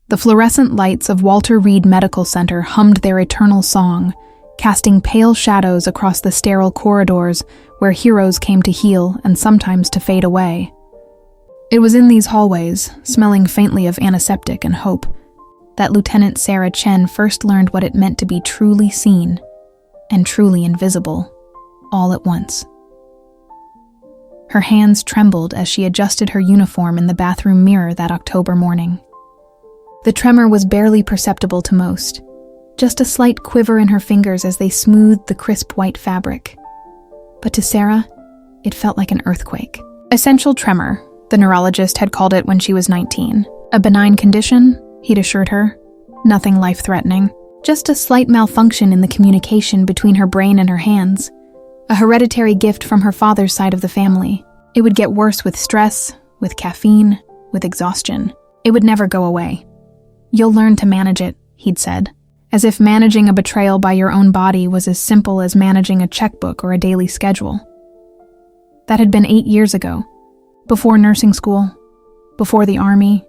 The fluorescent lights of Walter Reed Medical Center hummed their eternal song, casting pale shadows across the sterile corridors where heroes came to heal and sometimes to fade away. It was in these hallways, smelling faintly of antiseptic and hope, that Lieutenant Sarah Chen first learned what it meant to be truly seen and truly invisible, all at once. Her hands trembled as she adjusted her uniform in the bathroom mirror that October morning. The tremor was barely perceptible to most, just a slight quiver in her fingers as they smoothed the crisp white fabric. But to Sarah, it felt like an earthquake. Essential tremor, the neurologist had called it when she was 19. A benign condition, he'd assured her. Nothing life-threatening. Just a slight malfunction in the communication between her brain and her hands. A hereditary gift from her father's side of the family. It would get worse with stress, with caffeine, with exhaustion. It would never go away. You'll learn to manage it, he'd said, as if managing a betrayal by your own body was as simple as managing a checkbook or a daily schedule. That had been 8 years ago, before nursing school, before the army,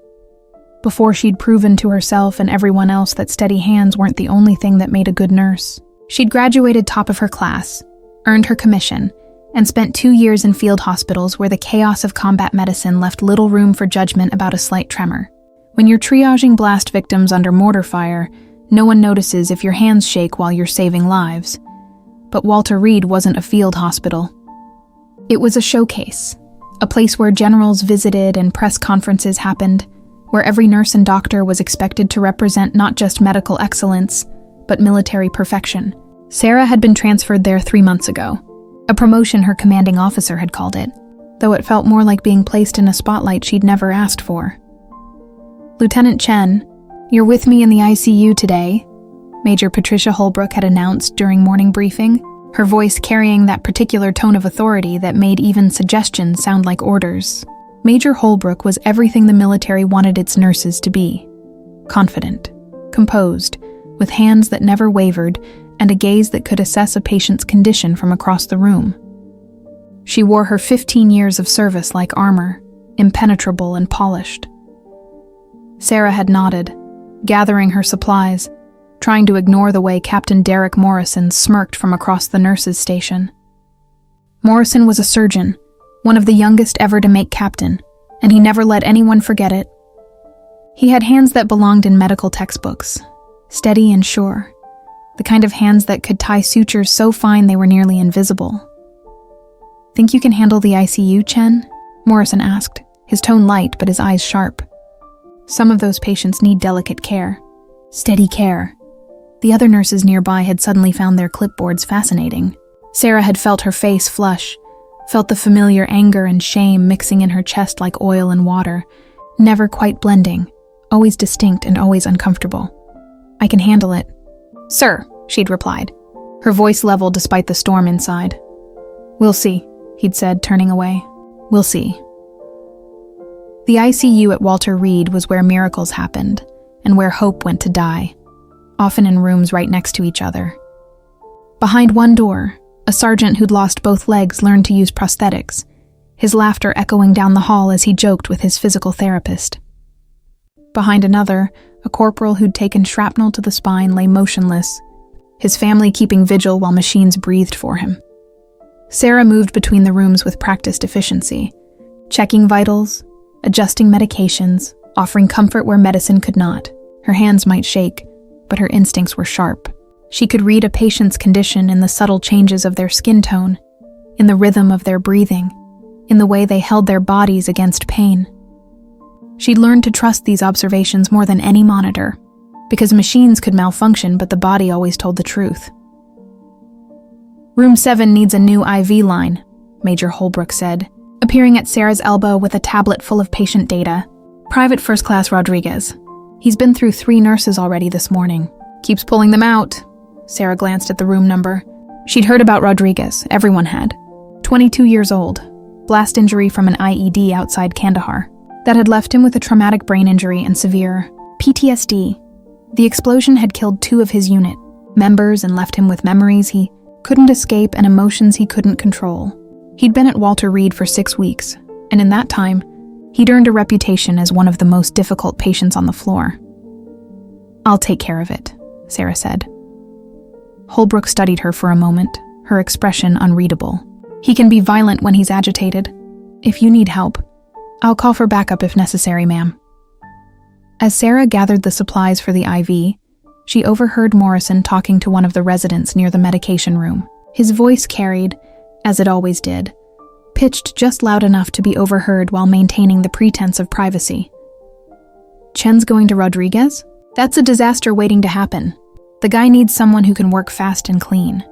before she'd proven to herself and everyone else that steady hands weren't the only thing that made a good nurse. She'd graduated top of her class, earned her commission, and spent 2 years in field hospitals where the chaos of combat medicine left little room for judgment about a slight tremor. When you're triaging blast victims under mortar fire, no one notices if your hands shake while you're saving lives. But Walter Reed wasn't a field hospital. It was a showcase, a place where generals visited and press conferences happened, where every nurse and doctor was expected to represent not just medical excellence, but military perfection. Sarah had been transferred there 3 months ago, a promotion her commanding officer had called it, though it felt more like being placed in a spotlight she'd never asked for. "Lieutenant Chen, you're with me in the ICU today," Major Patricia Holbrook had announced during morning briefing, her voice carrying that particular tone of authority that made even suggestions sound like orders. Major Holbrook was everything the military wanted its nurses to be. Confident, composed, with hands that never wavered and a gaze that could assess a patient's condition from across the room. She wore her 15 years of service like armor, impenetrable and polished. Sarah had nodded, gathering her supplies, trying to ignore the way Captain Derek Morrison smirked from across the nurses' station. Morrison was a surgeon, one of the youngest ever to make captain, and he never let anyone forget it. He had hands that belonged in medical textbooks, steady and sure, the kind of hands that could tie sutures so fine they were nearly invisible. "Think you can handle the ICU, Chen?" Morrison asked, his tone light but his eyes sharp. Some of those patients need delicate care. Steady care. The other nurses nearby had suddenly found their clipboards fascinating. Sarah had felt her face flush, felt the familiar anger and shame mixing in her chest like oil and water, never quite blending, always distinct and always uncomfortable. "I can handle it." "Sir," she'd replied, her voice level despite the storm inside. "We'll see," he'd said, turning away. "We'll see." The ICU at Walter Reed was where miracles happened, and where hope went to die, often in rooms right next to each other. Behind one door, a sergeant who'd lost both legs learned to use prosthetics, his laughter echoing down the hall as he joked with his physical therapist. Behind another, a corporal who'd taken shrapnel to the spine lay motionless, his family keeping vigil while machines breathed for him. Sarah moved between the rooms with practiced efficiency, checking vitals, adjusting medications, offering comfort where medicine could not. Her hands might shake, but her instincts were sharp. She could read a patient's condition in the subtle changes of their skin tone, in the rhythm of their breathing, in the way they held their bodies against pain. She'd learned to trust these observations more than any monitor, because machines could malfunction but the body always told the truth. "Room 7 needs a new IV line," Major Holbrook said, appearing at Sarah's elbow with a tablet full of patient data. "Private First Class Rodriguez. He's been through 3 nurses already this morning. Keeps pulling them out." Sarah glanced at the room number. She'd heard about Rodriguez, everyone had. 22 years old, blast injury from an IED outside Kandahar. That had left him with a traumatic brain injury and severe PTSD. The explosion had killed 2 of his unit members and left him with memories he couldn't escape and emotions he couldn't control. He'd been at Walter Reed for 6 weeks, and in that time, he'd earned a reputation as one of the most difficult patients on the floor. I'll take care of it, Sarah said. Holbrook studied her for a moment, her expression unreadable. He can be violent when he's agitated. If you need help, I'll call for backup if necessary, ma'am. As Sarah gathered the supplies for the IV, she overheard Morrison talking to one of the residents near the medication room. His voice carried, as it always did, pitched just loud enough to be overheard while maintaining the pretense of privacy. Chen's going to Rodriguez? That's a disaster waiting to happen. The guy needs someone who can work fast and clean,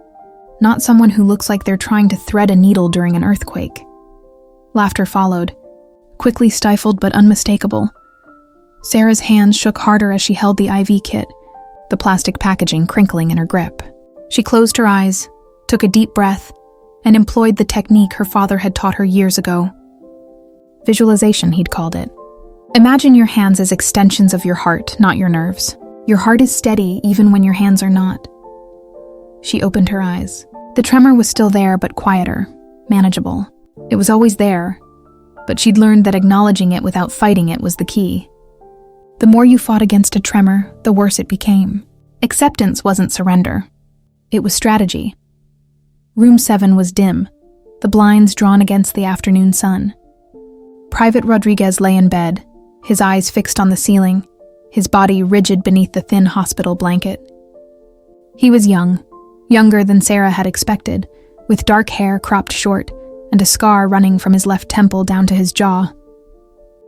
not someone who looks like they're trying to thread a needle during an earthquake. Laughter followed, quickly stifled but unmistakable. Sarah's hands shook harder as she held the IV kit, the plastic packaging crinkling in her grip. She closed her eyes, took a deep breath, and employed the technique her father had taught her years ago. Visualization, he'd called it. Imagine your hands as extensions of your heart, not your nerves. Your heart is steady even when your hands are not. She opened her eyes. The tremor was still there, but quieter, manageable. It was always there, but she'd learned that acknowledging it without fighting it was the key. The more you fought against a tremor, the worse it became. Acceptance wasn't surrender. It was strategy. Room 7 was dim, the blinds drawn against the afternoon sun. Private Rodriguez lay in bed, his eyes fixed on the ceiling, his body rigid beneath the thin hospital blanket. He was young, younger than Sarah had expected, with dark hair cropped short and a scar running from his left temple down to his jaw.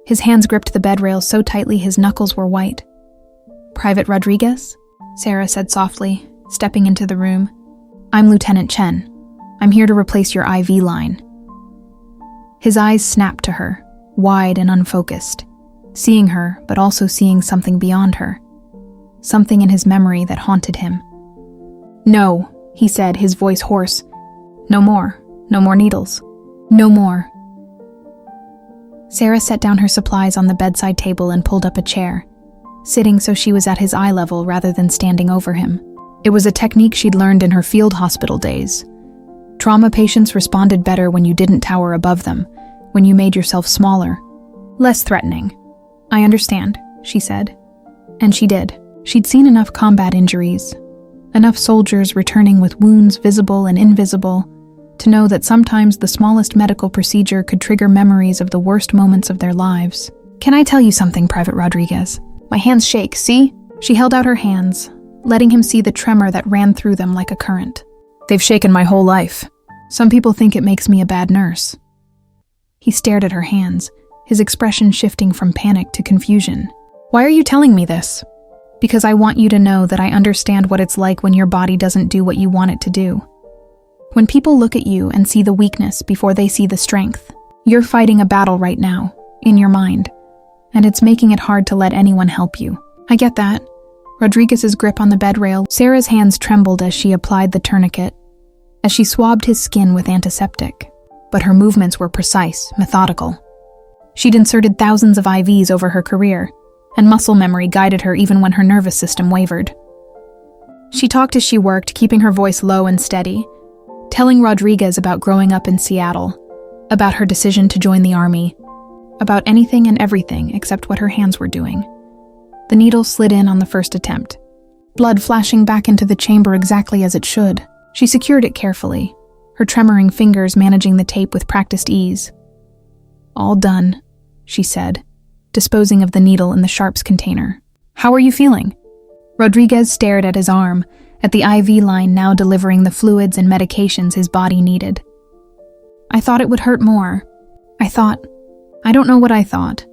His hands gripped the bed rail so tightly his knuckles were white. "Private Rodriguez?" Sarah said softly, stepping into the room. "I'm Lieutenant Chen. I'm here to replace your IV line." His eyes snapped to her, wide and unfocused, seeing her but also seeing something beyond her, something in his memory that haunted him. "No," he said, his voice hoarse. No more needles. No more." Sarah set down her supplies on the bedside table and pulled up a chair, sitting so she was at his eye level rather than standing over him. It was a technique she'd learned in her field hospital days. Trauma patients responded better when you didn't tower above them, when you made yourself smaller, less threatening. "I understand," she said. And she did. She'd seen enough combat injuries, enough soldiers returning with wounds visible and invisible, to know that sometimes the smallest medical procedure could trigger memories of the worst moments of their lives. "Can I tell you something, Private Rodriguez? My hands shake, see?" She held out her hands, letting him see the tremor that ran through them like a current. "They've shaken my whole life. Some people think it makes me a bad nurse." He stared at her hands, his expression shifting from panic to confusion. "Why are you telling me this?" "Because I want you to know that I understand what it's like when your body doesn't do what you want it to do. When people look at you and see the weakness before they see the strength, you're fighting a battle right now, in your mind, and it's making it hard to let anyone help you." "I get that." Rodriguez's grip on the bed rail, Sarah's hands trembled as she applied the tourniquet, as she swabbed his skin with antiseptic, but her movements were precise, methodical. She'd inserted thousands of IVs over her career, and muscle memory guided her even when her nervous system wavered. She talked as she worked, keeping her voice low and steady, telling Rodriguez about growing up in Seattle, about her decision to join the army, about anything and everything except what her hands were doing. The needle slid in on the first attempt, blood flashing back into the chamber exactly as it should. She secured it carefully, her tremoring fingers managing the tape with practiced ease. "All done," she said, disposing of the needle in the sharps container. "How are you feeling?" Rodriguez stared at his arm, at the IV line now delivering the fluids and medications his body needed. "I thought it would hurt more. I don't know what I thought.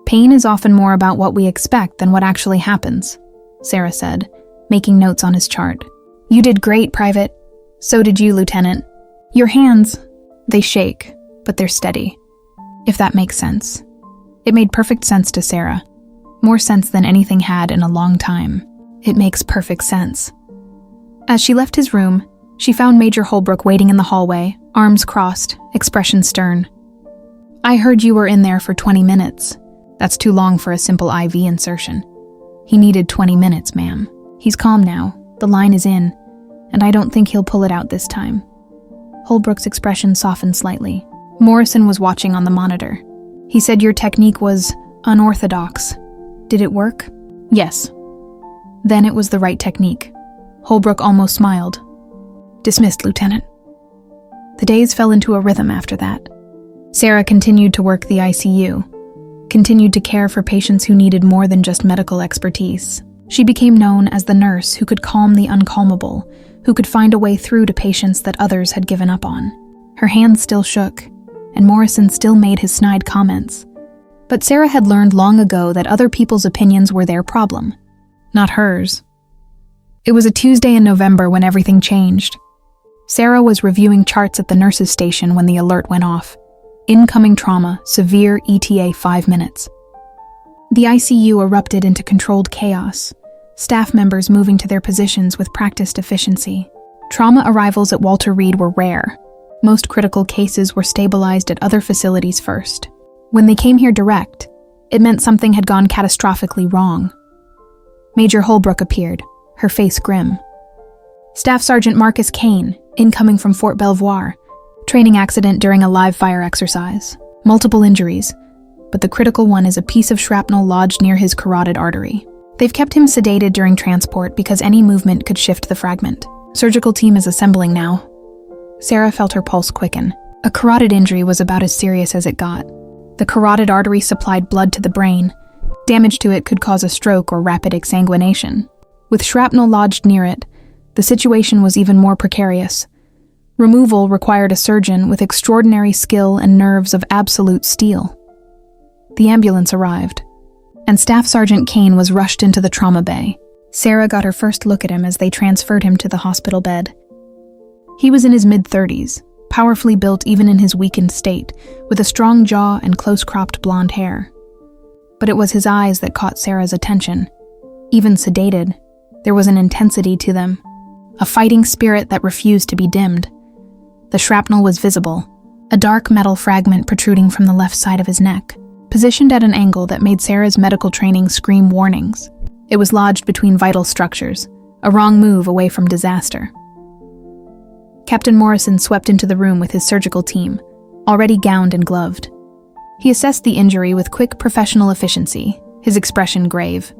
Pain is often more about what we expect than what actually happens," Sarah said, making notes on his chart. "You did great, Private. So did you, Lieutenant. Your hands, they shake, but they're steady. If that makes sense." It made perfect sense to Sarah. More sense than anything had in a long time. It makes perfect sense. As she left his room, she found Major Holbrook waiting in the hallway, arms crossed, expression stern. "I heard you were in there for 20 minutes. That's too long for a simple IV insertion." "He needed 20 minutes, ma'am. He's calm now. The line is in, and I don't think he'll pull it out this time." Holbrook's expression softened slightly. Morrison was watching on the monitor. "He said your technique was unorthodox. Did it work?" "Yes." Then it was the right technique. Holbrook almost smiled. "Dismissed, Lieutenant." The days fell into a rhythm after that. Sarah continued to work the ICU, continued to care for patients who needed more than just medical expertise. She became known as the nurse who could calm the uncalmable, who could find a way through to patients that others had given up on. Her hands still shook, and Morrison still made his snide comments. But Sarah had learned long ago that other people's opinions were their problem, not hers. It was a Tuesday in November when everything changed. Sarah was reviewing charts at the nurses' station when the alert went off. Incoming trauma, severe ETA 5 minutes. The ICU erupted into controlled chaos, staff members moving to their positions with practiced efficiency. Trauma arrivals at Walter Reed were rare. Most critical cases were stabilized at other facilities first. When they came here direct, it meant something had gone catastrophically wrong. Major Holbrook appeared, her face grim. Staff Sergeant Marcus Kane, incoming from Fort Belvoir. Training accident during a live fire exercise. Multiple injuries, but the critical one is a piece of shrapnel lodged near his carotid artery. They've kept him sedated during transport because any movement could shift the fragment. Surgical team is assembling now. Sarah felt her pulse quicken. A carotid injury was about as serious as it got. The carotid artery supplied blood to the brain. Damage to it could cause a stroke or rapid exsanguination. With shrapnel lodged near it, the situation was even more precarious. Removal required a surgeon with extraordinary skill and nerves of absolute steel. The ambulance arrived, and Staff Sergeant Kane was rushed into the trauma bay. Sarah got her first look at him as they transferred him to the hospital bed. He was in his mid-30s, powerfully built even in his weakened state, with a strong jaw and close-cropped blonde hair. But it was his eyes that caught Sarah's attention. Even sedated, there was an intensity to them, a fighting spirit that refused to be dimmed. The shrapnel was visible, a dark metal fragment protruding from the left side of his neck, positioned at an angle that made Sarah's medical training scream warnings. It was lodged between vital structures, a wrong move away from disaster. Captain Morrison swept into the room with his surgical team, already gowned and gloved. He assessed the injury with quick professional efficiency, his expression grave.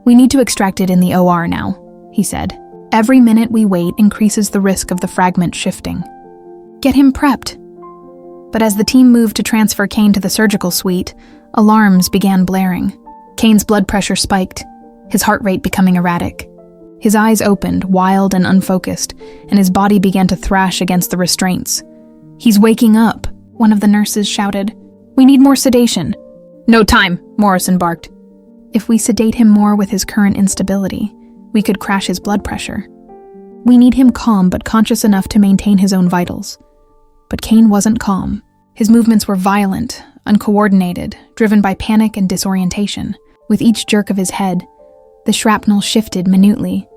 "We need to extract it in the OR now," he said. "Every minute we wait increases the risk of the fragment shifting. Get him prepped." But as the team moved to transfer Kane to the surgical suite, alarms began blaring. Kane's blood pressure spiked, his heart rate becoming erratic. His eyes opened, wild and unfocused, and his body began to thrash against the restraints. "He's waking up," one of the nurses shouted. "We need more sedation." "No time," Morrison barked. "If we sedate him more with his current instability, we could crash his blood pressure. We need him calm but conscious enough to maintain his own vitals." But Kane wasn't calm. His movements were violent, uncoordinated, driven by panic and disorientation. With each jerk of his head, the shrapnel shifted minutely,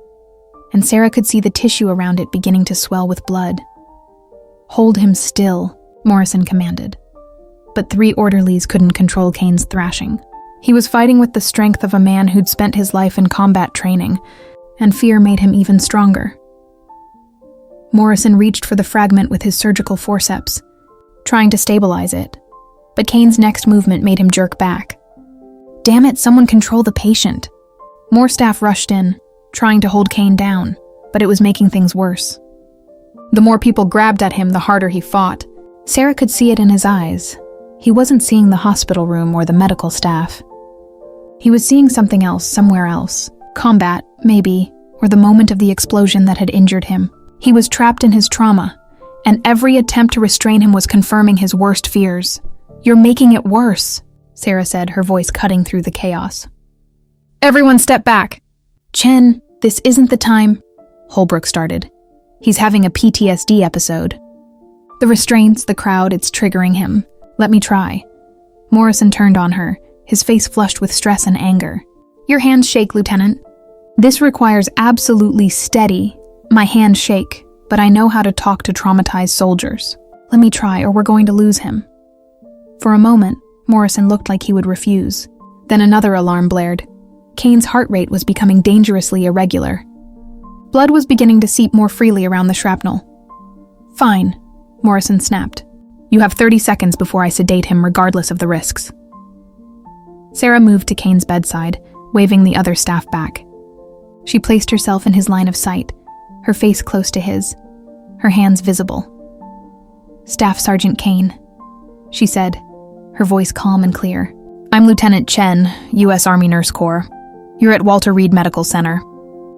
and Sarah could see the tissue around it beginning to swell with blood. "Hold him still," Morrison commanded. But 3 orderlies couldn't control Kane's thrashing. He was fighting with the strength of a man who'd spent his life in combat training, and fear made him even stronger. Morrison reached for the fragment with his surgical forceps, trying to stabilize it, but Kane's next movement made him jerk back. "Damn it, someone control the patient." More staff rushed in, trying to hold Kane down, but it was making things worse. The more people grabbed at him, the harder he fought. Sarah could see it in his eyes. He wasn't seeing the hospital room or the medical staff. He was seeing something else, somewhere else. Combat, maybe, or the moment of the explosion that had injured him. He was trapped in his trauma, and every attempt to restrain him was confirming his worst fears. "You're making it worse," Sarah said, her voice cutting through the chaos. "Everyone step back." "Chen, this isn't the time," Holbrook started. "He's having a PTSD episode." "The restraints, the crowd, it's triggering him. Let me try." Morrison turned on her, his face flushed with stress and anger. "Your hands shake, Lieutenant." "This requires absolutely steady." "My hands shake, but I know how to talk to traumatized soldiers. Let me try, or we're going to lose him." For a moment, Morrison looked like he would refuse. Then another alarm blared. Kane's heart rate was becoming dangerously irregular. Blood was beginning to seep more freely around the shrapnel. "Fine," Morrison snapped. "You have 30 seconds before I sedate him regardless of the risks." Sarah moved to Kane's bedside, waving the other staff back. She placed herself in his line of sight, her face close to his, her hands visible. "Staff Sergeant Kane," she said, her voice calm and clear. "I'm Lieutenant Chen, U.S. Army Nurse Corps. You're at Walter Reed Medical Center.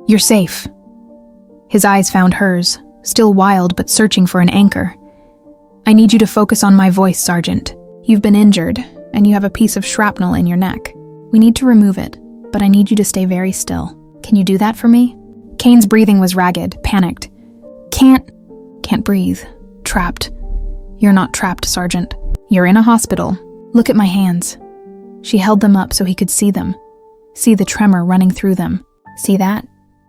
You're safe." His eyes found hers, still wild but searching for an anchor. "I need you to focus on my voice, Sergeant. You've been injured, and you have a piece of shrapnel in your neck. We need to remove it, but I need you to stay very still. Can you do that for me?" Kane's breathing was ragged, panicked. Can't breathe. Trapped. "You're not trapped, Sergeant. You're in a hospital. Look at my hands." She held them up so he could see them. See the tremor running through them. "See that?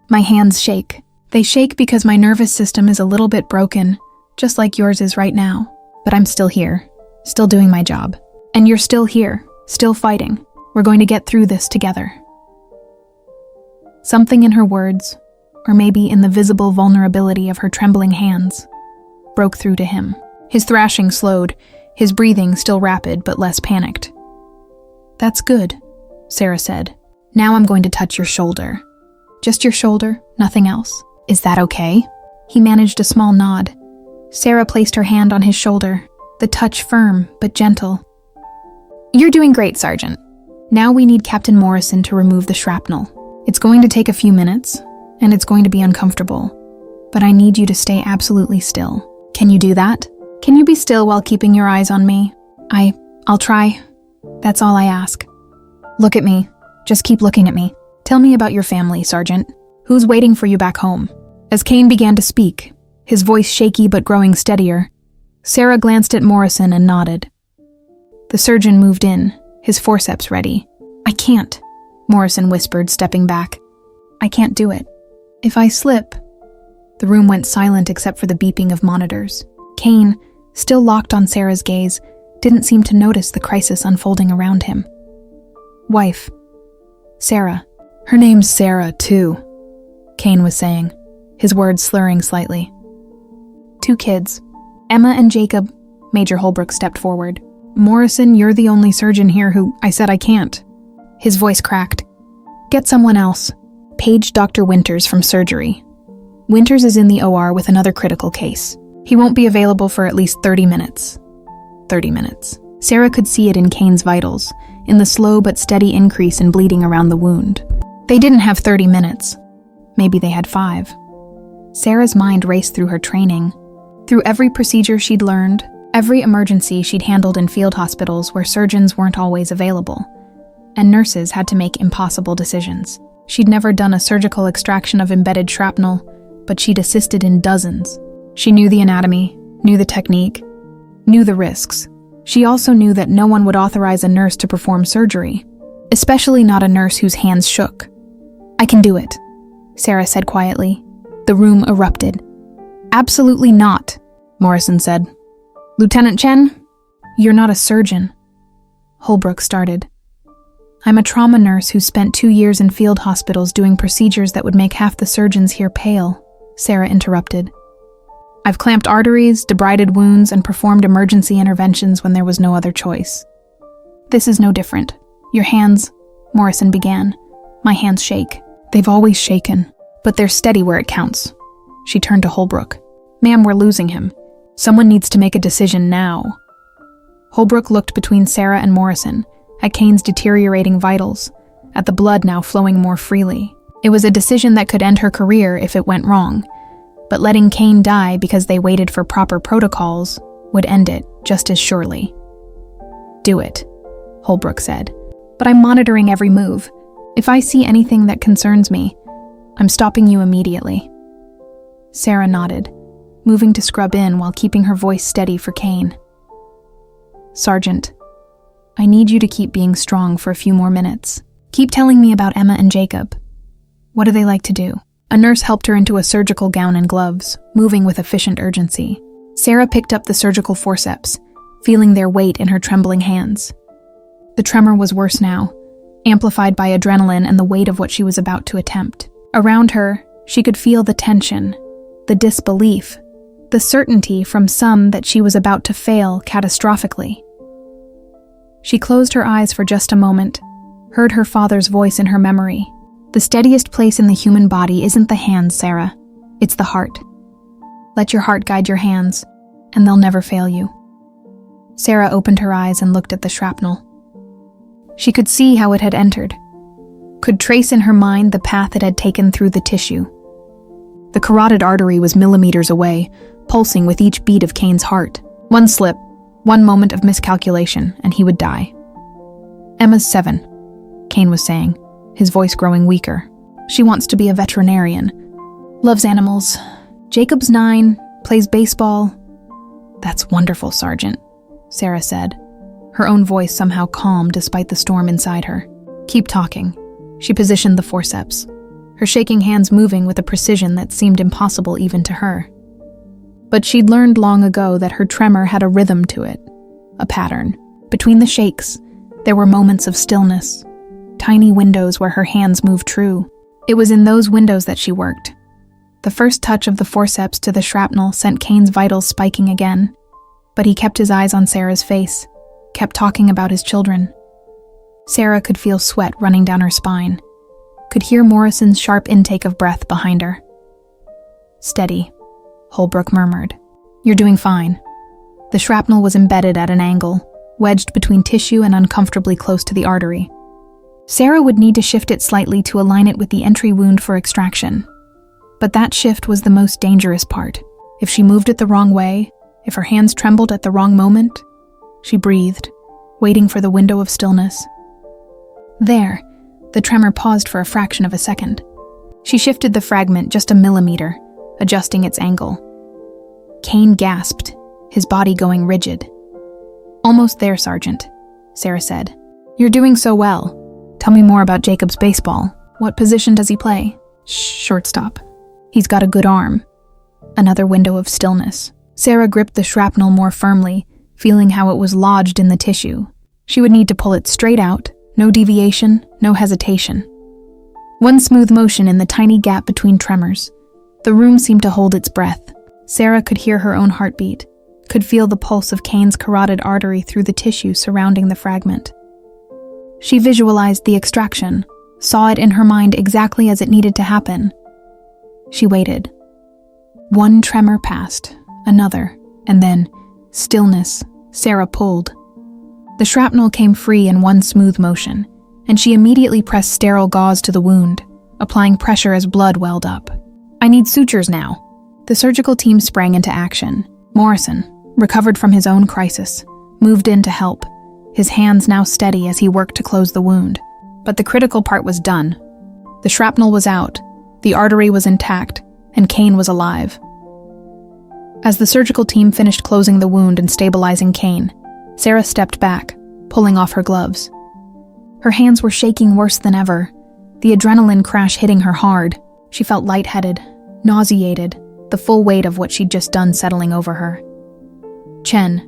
My hands shake. They shake because my nervous system is a little bit broken, just like yours is right now. But I'm still here, still doing my job. And you're still here, still fighting. We're going to get through this together." Something in her words, or maybe in the visible vulnerability of her trembling hands, broke through to him. His thrashing slowed, his breathing still rapid but less panicked. "That's good," Sarah said. "Now I'm going to touch your shoulder. Just your shoulder, nothing else. Is that okay?" He managed a small nod. Sarah placed her hand on his shoulder, the touch firm but gentle. "You're doing great, Sergeant. Now we need Captain Morrison to remove the shrapnel. It's going to take a few minutes, and it's going to be uncomfortable, but I need you to stay absolutely still. Can you do that? Can you be still while keeping your eyes on me? I'll try. That's all I ask. Look at me. Just keep looking at me. Tell me about your family, Sergeant. Who's waiting for you back home?" As Kane began to speak, his voice shaky but growing steadier, Sarah glanced at Morrison and nodded. The surgeon moved in, his forceps ready. "I can't," Morrison whispered, stepping back. "I can't do it. If I slip..." The room went silent except for the beeping of monitors. Kane, still locked on Sarah's gaze, didn't seem to notice the crisis unfolding around him. "Wife. Sarah. Her name's Sarah, too," Kane was saying, his words slurring slightly. "2 kids. Emma and Jacob." Major Holbrook stepped forward. "Morrison, you're the only surgeon here who I said I can't." His voice cracked. "Get someone else. Page Dr. Winters from surgery. Winters is in the OR with another critical case. He won't be available for at least 30 minutes. 30 minutes. Sarah could see it in Kane's vitals, in the slow but steady increase in bleeding around the wound. They didn't have 30 minutes. Maybe they had 5. Sarah's mind raced through her training, through every procedure she'd learned, every emergency she'd handled in field hospitals where surgeons weren't always available, and nurses had to make impossible decisions. She'd never done a surgical extraction of embedded shrapnel, but she'd assisted in dozens. She knew the anatomy, knew the technique, knew the risks. She also knew that no one would authorize a nurse to perform surgery, especially not a nurse whose hands shook. "I can do it," Sarah said quietly. The room erupted. "Absolutely not," Morrison said. "Lieutenant Chen, you're not a surgeon," Holbrook started. "I'm a trauma nurse who spent 2 years in field hospitals doing procedures that would make half the surgeons here pale," Sarah interrupted. "I've clamped arteries, debrided wounds, and performed emergency interventions when there was no other choice. This is no different. Your hands," Morrison began. "My hands shake. They've always shaken, but they're steady where it counts." She turned to Holbrook. "Ma'am, we're losing him. Someone needs to make a decision now." Holbrook looked between Sarah and Morrison, at Kane's deteriorating vitals, at the blood now flowing more freely. It was a decision that could end her career if it went wrong, but letting Kane die because they waited for proper protocols would end it just as surely. "Do it," Holbrook said. "But I'm monitoring every move. If I see anything that concerns me, I'm stopping you immediately." Sarah nodded, moving to scrub in while keeping her voice steady for Kane. "Sergeant, I need you to keep being strong for a few more minutes. Keep telling me about Emma and Jacob. What do they like to do?" A nurse helped her into a surgical gown and gloves, moving with efficient urgency. Sarah picked up the surgical forceps, feeling their weight in her trembling hands. The tremor was worse now, amplified by adrenaline and the weight of what she was about to attempt. Around her, she could feel the tension, the disbelief, the certainty from some that she was about to fail catastrophically. She closed her eyes for just a moment, heard her father's voice in her memory. The steadiest place in the human body isn't the hands, Sarah. It's the heart. Let your heart guide your hands, and they'll never fail you. Sarah opened her eyes and looked at the shrapnel. She could see how it had entered, could trace in her mind the path it had taken through the tissue. The carotid artery was millimeters away, pulsing with each beat of Kane's heart. One slip, one moment of miscalculation, and he would die. Emma's 7, Kane was saying, his voice growing weaker. She wants to be a veterinarian. Loves animals. Jacob's 9, plays baseball. That's wonderful, Sergeant, Sarah said, her own voice somehow calm despite the storm inside her. Keep talking. She positioned the forceps, her shaking hands moving with a precision that seemed impossible even to her. But she'd learned long ago that her tremor had a rhythm to it, a pattern. Between the shakes, there were moments of stillness, tiny windows where her hands moved true. It was in those windows that she worked. The first touch of the forceps to the shrapnel sent Kane's vitals spiking again, but he kept his eyes on Sarah's face, kept talking about his children. Sarah could feel sweat running down her spine, could hear Morrison's sharp intake of breath behind her. Steady, Holbrook murmured. You're doing fine. The shrapnel was embedded at an angle, wedged between tissue and uncomfortably close to the artery. Sarah would need to shift it slightly to align it with the entry wound for extraction. But that shift was the most dangerous part. If she moved it the wrong way, if her hands trembled at the wrong moment, she breathed, waiting for the window of stillness. There, the tremor paused for a fraction of a second. She shifted the fragment just a millimeter, adjusting its angle. Kane gasped, his body going rigid. Almost there, Sergeant, Sarah said. You're doing so well. Tell me more about Jacob's baseball. What position does he play? Shortstop. He's got a good arm. Another window of stillness. Sarah gripped the shrapnel more firmly, feeling how it was lodged in the tissue. She would need to pull it straight out, no deviation, no hesitation. One smooth motion in the tiny gap between tremors. The room seemed to hold its breath. Sarah could hear her own heartbeat, could feel the pulse of Kane's carotid artery through the tissue surrounding the fragment. She visualized the extraction, saw it in her mind exactly as it needed to happen. She waited. One tremor passed, another, and then, stillness. Sarah pulled. The shrapnel came free in one smooth motion, and she immediately pressed sterile gauze to the wound, applying pressure as blood welled up. I need sutures now. The surgical team sprang into action. Morrison, recovered from his own crisis, moved in to help, his hands now steady as he worked to close the wound. But the critical part was done. The shrapnel was out, the artery was intact, and Kane was alive. As the surgical team finished closing the wound and stabilizing Kane, Sarah stepped back, pulling off her gloves. Her hands were shaking worse than ever, the adrenaline crash hitting her hard. She felt lightheaded, nauseated, the full weight of what she'd just done settling over her. Chen,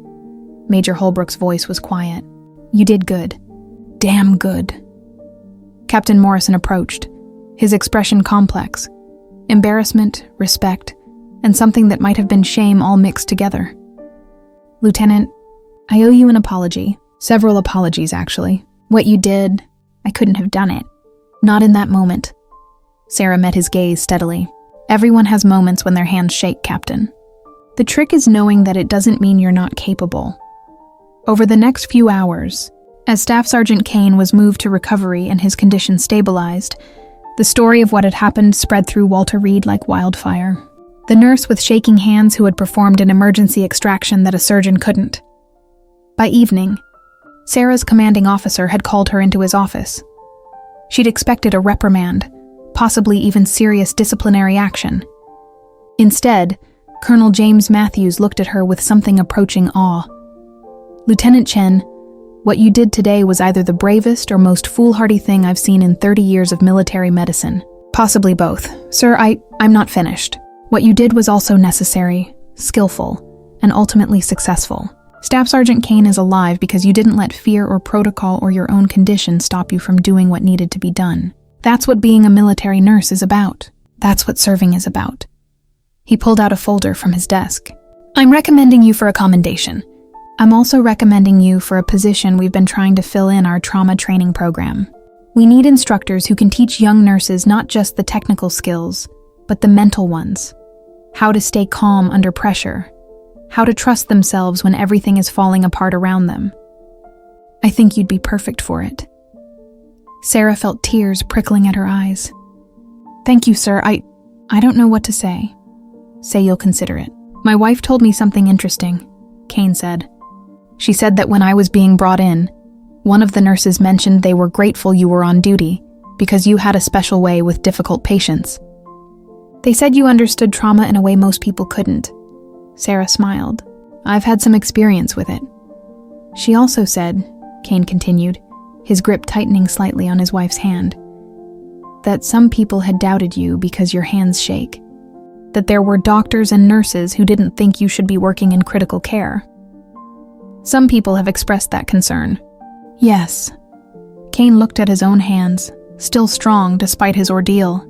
Major Holbrook's voice was quiet. You did good. Damn good. Captain Morrison approached, his expression complex. Embarrassment, respect, and something that might have been shame all mixed together. Lieutenant, I owe you an apology. Several apologies, actually. What you did, I couldn't have done it. Not in that moment. Sarah met his gaze steadily. Everyone has moments when their hands shake, Captain. The trick is knowing that it doesn't mean you're not capable. Over the next few hours, as Staff Sergeant Kane was moved to recovery and his condition stabilized, the story of what had happened spread through Walter Reed like wildfire. The nurse with shaking hands who had performed an emergency extraction that a surgeon couldn't. By evening, Sarah's commanding officer had called her into his office. She'd expected a reprimand, possibly even serious disciplinary action. Instead, Colonel James Matthews looked at her with something approaching awe. Lieutenant Chen, what you did today was either the bravest or most foolhardy thing I've seen in 30 years of military medicine. Possibly both. Sir, I'm not finished. What you did was also necessary, skillful, and ultimately successful. Staff Sergeant Kane is alive because you didn't let fear or protocol or your own condition stop you from doing what needed to be done. That's what being a military nurse is about. That's what serving is about. He pulled out a folder from his desk. I'm recommending you for a commendation. I'm also recommending you for a position we've been trying to fill in our trauma training program. We need instructors who can teach young nurses not just the technical skills, but the mental ones. How to stay calm under pressure. How to trust themselves when everything is falling apart around them. I think you'd be perfect for it. Sarah felt tears prickling at her eyes. Thank you, sir. I don't know what to say. Say you'll consider it. My wife told me something interesting, Kane said. She said that when I was being brought in, one of the nurses mentioned they were grateful you were on duty because you had a special way with difficult patients. They said you understood trauma in a way most people couldn't. Sarah smiled. I've had some experience with it. She also said, Kane continued, his grip tightening slightly on his wife's hand, that some people had doubted you because your hands shake. That there were doctors and nurses who didn't think you should be working in critical care. Some people have expressed that concern. Yes. Kane looked at his own hands, still strong despite his ordeal,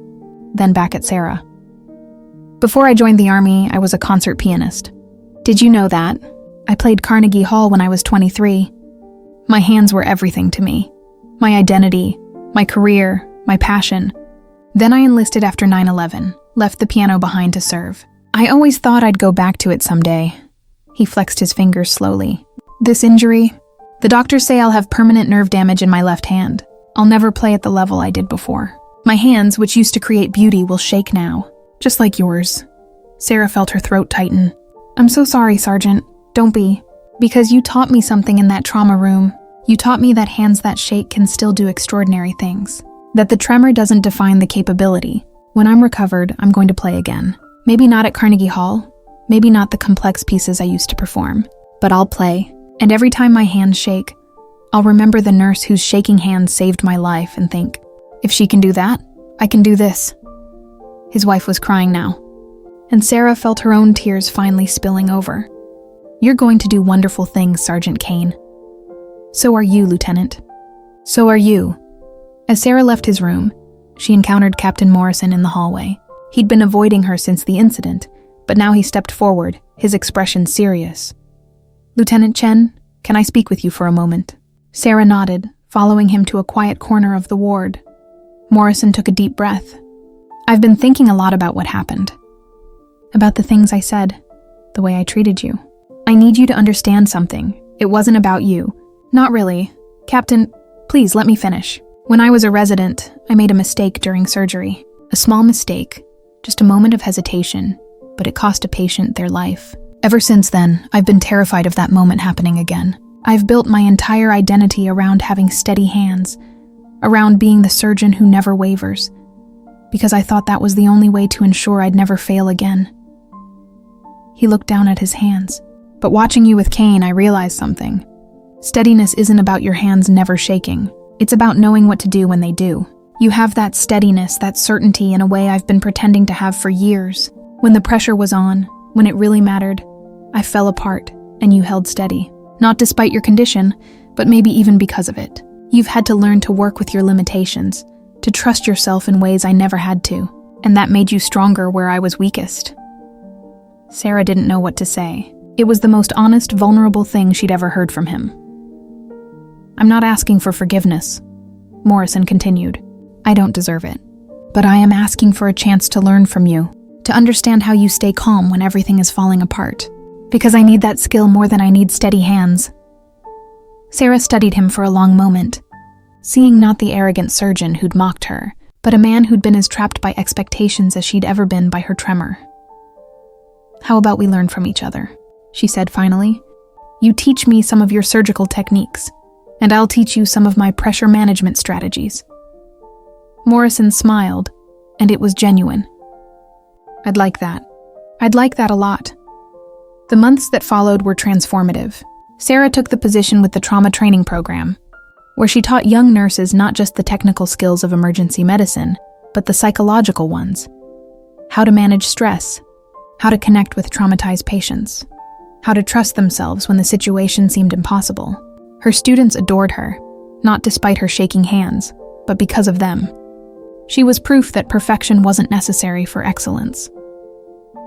then back at Sarah. Before I joined the army, I was a concert pianist. Did you know that? I played Carnegie Hall when I was 23. My hands were everything to me. My identity, my career, my passion. Then I enlisted after 9/11, left the piano behind to serve. I always thought I'd go back to it someday. He flexed his fingers slowly. This injury, the doctors say I'll have permanent nerve damage in my left hand. I'll never play at the level I did before. My hands, which used to create beauty, will shake now, just like yours. Sarah felt her throat tighten. I'm so sorry, Sergeant. Don't be. Because you taught me something in that trauma room. You taught me that hands that shake can still do extraordinary things. That the tremor doesn't define the capability. When I'm recovered, I'm going to play again. Maybe not at Carnegie Hall. Maybe not the complex pieces I used to perform. But I'll play. And every time my hands shake, I'll remember the nurse whose shaking hands saved my life and think, if she can do that, I can do this. His wife was crying now, and Sarah felt her own tears finally spilling over. You're going to do wonderful things, Sergeant Kane. So are you, Lieutenant. So are you. As Sarah left his room, she encountered Captain Morrison in the hallway. He'd been avoiding her since the incident, but now he stepped forward, his expression serious. Lieutenant Chen, can I speak with you for a moment? Sarah nodded, following him to a quiet corner of the ward. Morrison took a deep breath. I've been thinking a lot about what happened. About the things I said, the way I treated you. I need you to understand something. It wasn't about you. Not really. Captain, please let me finish. When I was a resident, I made a mistake during surgery. A small mistake, just a moment of hesitation, but it cost a patient their life. Ever since then, I've been terrified of that moment happening again. I've built my entire identity around having steady hands, around being the surgeon who never wavers, because I thought that was the only way to ensure I'd never fail again. He looked down at his hands. But watching you with Kane, I realized something. Steadiness isn't about your hands never shaking. It's about knowing what to do when they do. You have that steadiness, that certainty in a way I've been pretending to have for years. When the pressure was on, when it really mattered, I fell apart, and you held steady. Not despite your condition, but maybe even because of it. You've had to learn to work with your limitations, to trust yourself in ways I never had to, and that made you stronger where I was weakest. Sarah didn't know what to say. It was the most honest, vulnerable thing she'd ever heard from him. I'm not asking for forgiveness, Morrison continued. I don't deserve it. But I am asking for a chance to learn from you, to understand how you stay calm when everything is falling apart. Because I need that skill more than I need steady hands. Sarah studied him for a long moment, seeing not the arrogant surgeon who'd mocked her, but a man who'd been as trapped by expectations as she'd ever been by her tremor. How about we learn from each other? She said finally. You teach me some of your surgical techniques, and I'll teach you some of my pressure management strategies. Morrison smiled, and it was genuine. I'd like that. I'd like that a lot. The months that followed were transformative. Sarah took the position with the trauma training program, where she taught young nurses not just the technical skills of emergency medicine, but the psychological ones. How to manage stress, how to connect with traumatized patients, how to trust themselves when the situation seemed impossible. Her students adored her, not despite her shaking hands, but because of them. She was proof that perfection wasn't necessary for excellence.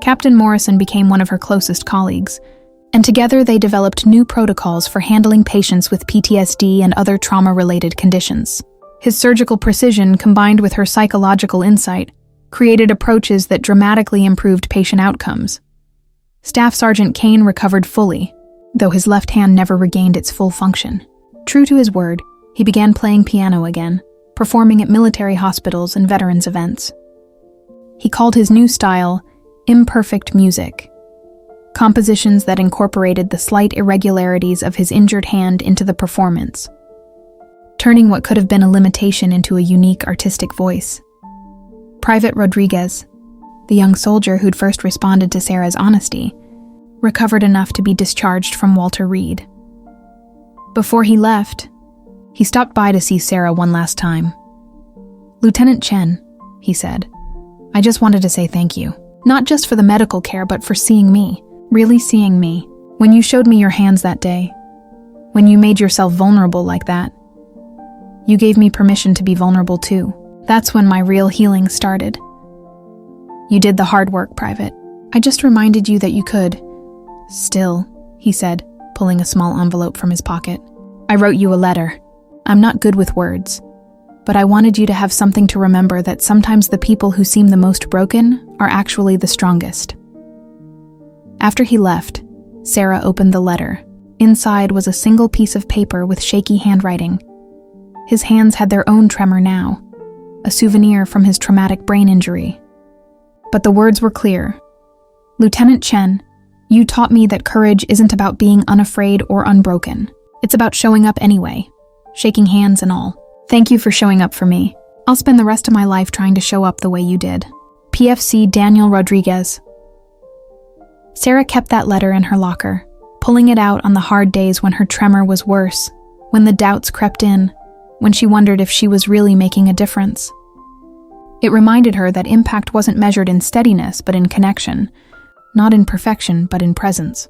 Captain Morrison became one of her closest colleagues, and together they developed new protocols for handling patients with PTSD and other trauma-related conditions. His surgical precision, combined with her psychological insight, created approaches that dramatically improved patient outcomes. Staff Sergeant Kane recovered fully, though his left hand never regained its full function. True to his word, he began playing piano again, performing at military hospitals and veterans events. He called his new style imperfect music, compositions that incorporated the slight irregularities of his injured hand into the performance, turning what could have been a limitation into a unique artistic voice. Private Rodriguez, the young soldier who'd first responded to Sarah's honesty, recovered enough to be discharged from Walter Reed. Before he left, he stopped by to see Sarah one last time. "Lieutenant Chen," he said, "I just wanted to say thank you. Not just for the medical care, but for seeing me, really seeing me. When you showed me your hands that day, when you made yourself vulnerable like that, you gave me permission to be vulnerable too. That's when my real healing started. You did the hard work, Private. I just reminded you that you could." "Still," he said, pulling a small envelope from his pocket, "I wrote you a letter. I'm not good with words, but I wanted you to have something to remember that sometimes the people who seem the most broken are actually the strongest." After he left, Sarah opened the letter. Inside was a single piece of paper with shaky handwriting. His hands had their own tremor now, a souvenir from his traumatic brain injury. But the words were clear. "Lieutenant Chen, you taught me that courage isn't about being unafraid or unbroken. It's about showing up anyway, shaking hands and all. Thank you for showing up for me. I'll spend the rest of my life trying to show up the way you did. PFC Daniel Rodriguez." Sarah kept that letter in her locker, pulling it out on the hard days when her tremor was worse, when the doubts crept in, when she wondered if she was really making a difference. It reminded her that impact wasn't measured in steadiness but in connection, not in perfection but in presence.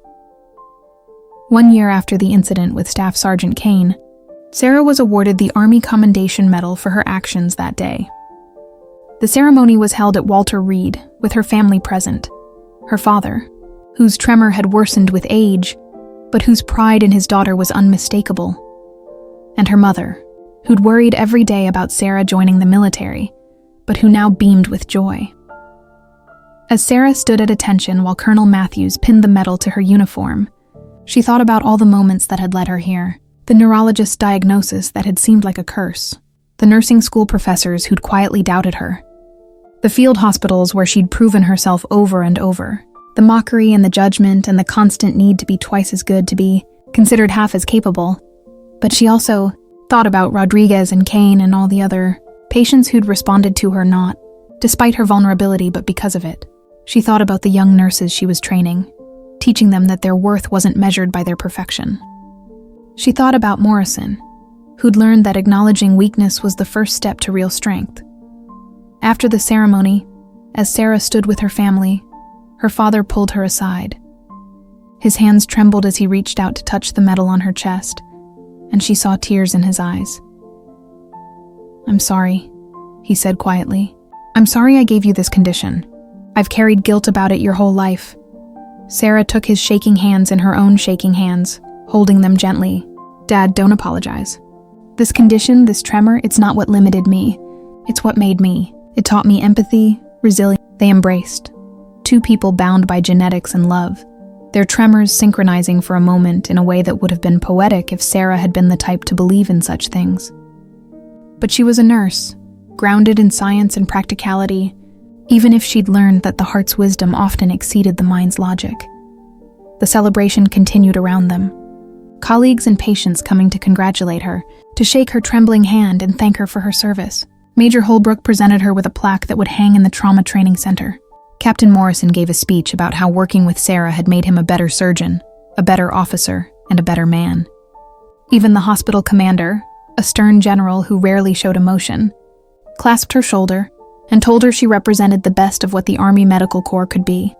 1 year after the incident with Staff Sergeant Kane, Sarah was awarded the Army Commendation Medal for her actions that day. The ceremony was held at Walter Reed, with her family present. Her father, whose tremor had worsened with age, but whose pride in his daughter was unmistakable. And her mother, who'd worried every day about Sarah joining the military, but who now beamed with joy. As Sarah stood at attention while Colonel Matthews pinned the medal to her uniform, she thought about all the moments that had led her here. The neurologist's diagnosis that had seemed like a curse, the nursing school professors who'd quietly doubted her, the field hospitals where she'd proven herself over and over, the mockery and the judgment and the constant need to be twice as good, to be considered half as capable. But she also thought about Rodriguez and Kane and all the other patients who'd responded to her not despite her vulnerability but because of it. She thought about the young nurses she was training, teaching them that their worth wasn't measured by their perfection. She thought about Morrison, who'd learned that acknowledging weakness was the first step to real strength. After the ceremony, as Sarah stood with her family, her father pulled her aside. His hands trembled as he reached out to touch the medal on her chest, and she saw tears in his eyes. "I'm sorry," he said quietly. "I'm sorry I gave you this condition. I've carried guilt about it your whole life." Sarah took his shaking hands in her own shaking hands, holding them gently. "Dad, don't apologize. This condition, this tremor, it's not what limited me. It's what made me. It taught me empathy, resilience." They embraced. Two people bound by genetics and love, their tremors synchronizing for a moment in a way that would have been poetic if Sarah had been the type to believe in such things. But she was a nurse, grounded in science and practicality, even if she'd learned that the heart's wisdom often exceeded the mind's logic. The celebration continued around them. Colleagues and patients coming to congratulate her, to shake her trembling hand and thank her for her service. Major Holbrook presented her with a plaque that would hang in the trauma training center. Captain Morrison gave a speech about how working with Sarah had made him a better surgeon, a better officer, and a better man. Even the hospital commander, a stern general who rarely showed emotion, clasped her shoulder and told her she represented the best of what the Army Medical Corps could be.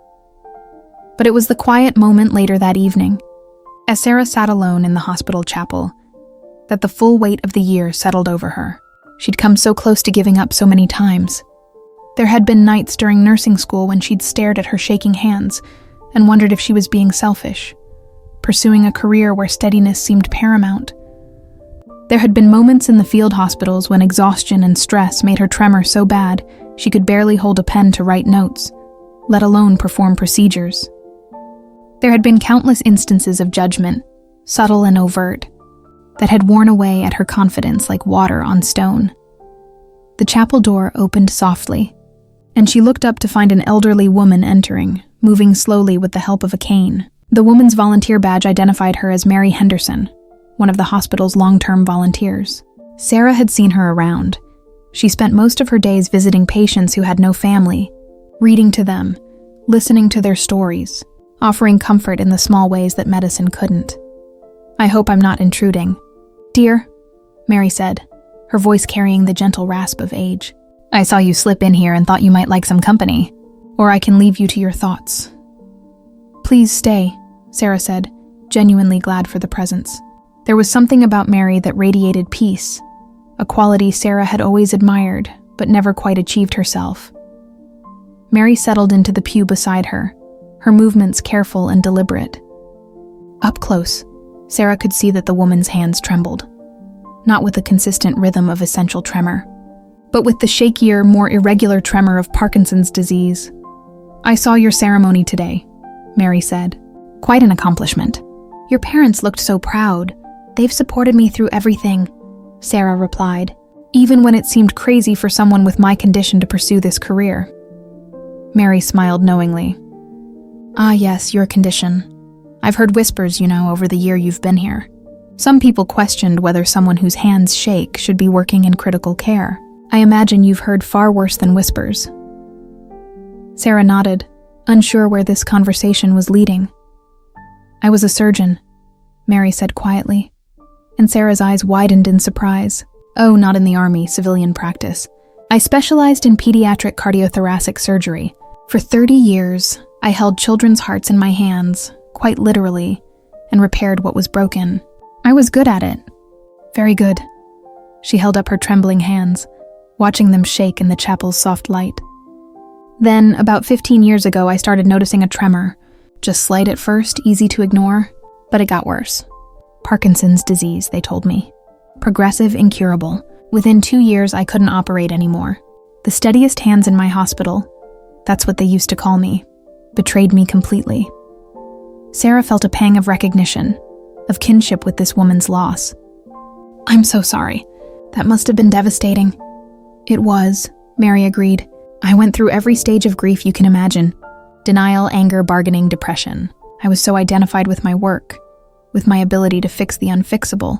But it was the quiet moment later that evening, as Sarah sat alone in the hospital chapel, that the full weight of the year settled over her. She'd come so close to giving up so many times. There had been nights during nursing school when she'd stared at her shaking hands and wondered if she was being selfish, pursuing a career where steadiness seemed paramount. There had been moments in the field hospitals when exhaustion and stress made her tremor so bad she could barely hold a pen to write notes, let alone perform procedures. There had been countless instances of judgment, subtle and overt, that had worn away at her confidence like water on stone. The chapel door opened softly, and she looked up to find an elderly woman entering, moving slowly with the help of a cane. The woman's volunteer badge identified her as Mary Henderson, one of the hospital's long-term volunteers. Sarah had seen her around. She spent most of her days visiting patients who had no family, reading to them, listening to their stories, offering comfort in the small ways that medicine couldn't. "I hope I'm not intruding." "Dear," Mary said, her voice carrying the gentle rasp of age. "I saw you slip in here and thought you might like some company. Or I can leave you to your thoughts." "Please stay," Sarah said, genuinely glad for the presence. There was something about Mary that radiated peace, a quality Sarah had always admired, but never quite achieved herself. Mary settled into the pew beside her, her movements careful and deliberate. Up close, Sarah could see that the woman's hands trembled, not with the consistent rhythm of essential tremor, but with the shakier, more irregular tremor of Parkinson's disease. "I saw your ceremony today," Mary said. "Quite an accomplishment. Your parents looked so proud. They've supported me through everything," Sarah replied, "even when it seemed crazy for someone with my condition to pursue this career." Mary smiled knowingly. "Ah yes, your condition. I've heard whispers, over the year you've been here. Some people questioned whether someone whose hands shake should be working in critical care. I imagine you've heard far worse than whispers." Sarah nodded, unsure where this conversation was leading. "I was a surgeon," Mary said quietly, and Sarah's eyes widened in surprise. "Oh, not in the army, civilian practice. I specialized in pediatric cardiothoracic surgery. For 30 years, I held children's hearts in my hands, quite literally, and repaired what was broken. I was good at it. Very good." She held up her trembling hands, watching them shake in the chapel's soft light. "Then, about 15 years ago, I started noticing a tremor. Just slight at first, easy to ignore, but it got worse. Parkinson's disease, they told me. Progressive, incurable. Within 2 years, I couldn't operate anymore. The steadiest hands in my hospital, that's what they used to call me, betrayed me completely." Sarah felt a pang of recognition, of kinship with this woman's loss. "I'm so sorry. That must have been devastating." "It was," Mary agreed. "I went through every stage of grief you can imagine. Denial, anger, bargaining, depression. I was so identified with my work, with my ability to fix the unfixable,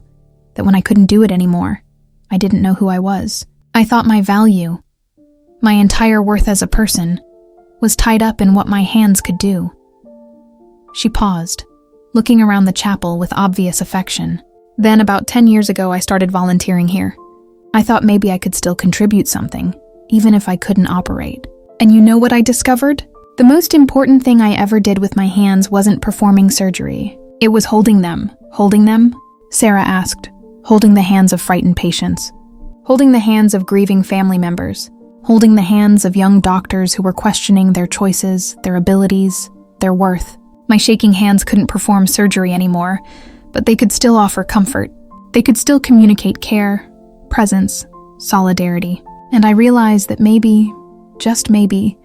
that when I couldn't do it anymore, I didn't know who I was. I thought my value, my entire worth as a person, was tied up in what my hands could do." She paused, looking around the chapel with obvious affection. "Then about 10 years ago, I started volunteering here. I thought maybe I could still contribute something, even if I couldn't operate. And you know what I discovered? The most important thing I ever did with my hands wasn't performing surgery. It was holding them." "Holding them?" Sarah asked, holding the hands of frightened patients, holding the hands of grieving family members, holding the hands of young doctors who were questioning their choices, their abilities, their worth. My shaking hands couldn't perform surgery anymore, but they could still offer comfort. They could still communicate care, presence, solidarity. And I realized that maybe, just maybe,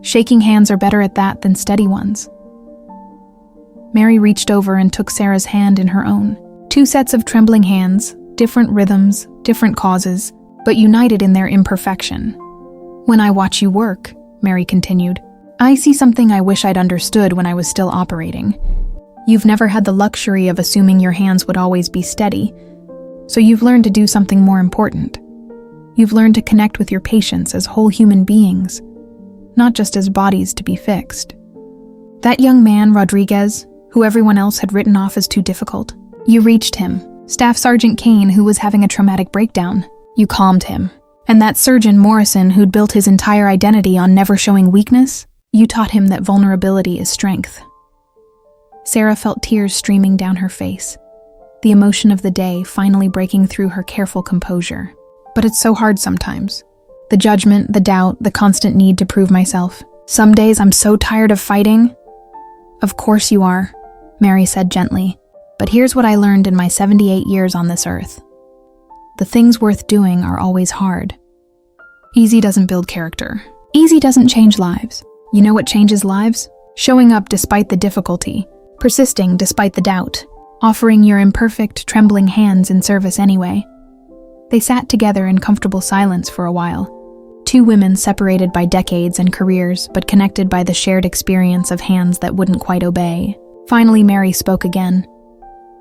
shaking hands are better at that than steady ones. Mary reached over and took Sarah's hand in her own. 2 sets of trembling hands, different rhythms, different causes, but united in their imperfection. "When I watch you work," Mary continued, "I see something I wish I'd understood when I was still operating. You've never had the luxury of assuming your hands would always be steady, so you've learned to do something more important. You've learned to connect with your patients as whole human beings, not just as bodies to be fixed. That young man, Rodriguez, who everyone else had written off as too difficult, you reached him. Staff Sergeant Kane, who was having a traumatic breakdown, you calmed him. And that surgeon, Morrison, who'd built his entire identity on never showing weakness, you taught him that vulnerability is strength." Sarah felt tears streaming down her face, the emotion of the day finally breaking through her careful composure. "But it's so hard sometimes. The judgment, the doubt, the constant need to prove myself. Some days I'm so tired of fighting." "Of course you are," Mary said gently. "But here's what I learned in my 78 years on this earth. The things worth doing are always hard. Easy doesn't build character. Easy doesn't change lives. You know what changes lives? Showing up despite the difficulty, persisting despite the doubt, offering your imperfect, trembling hands in service anyway. They sat together in comfortable silence for a while. Two women separated by decades and careers, but connected by the shared experience of hands that wouldn't quite obey. Finally, Mary spoke again.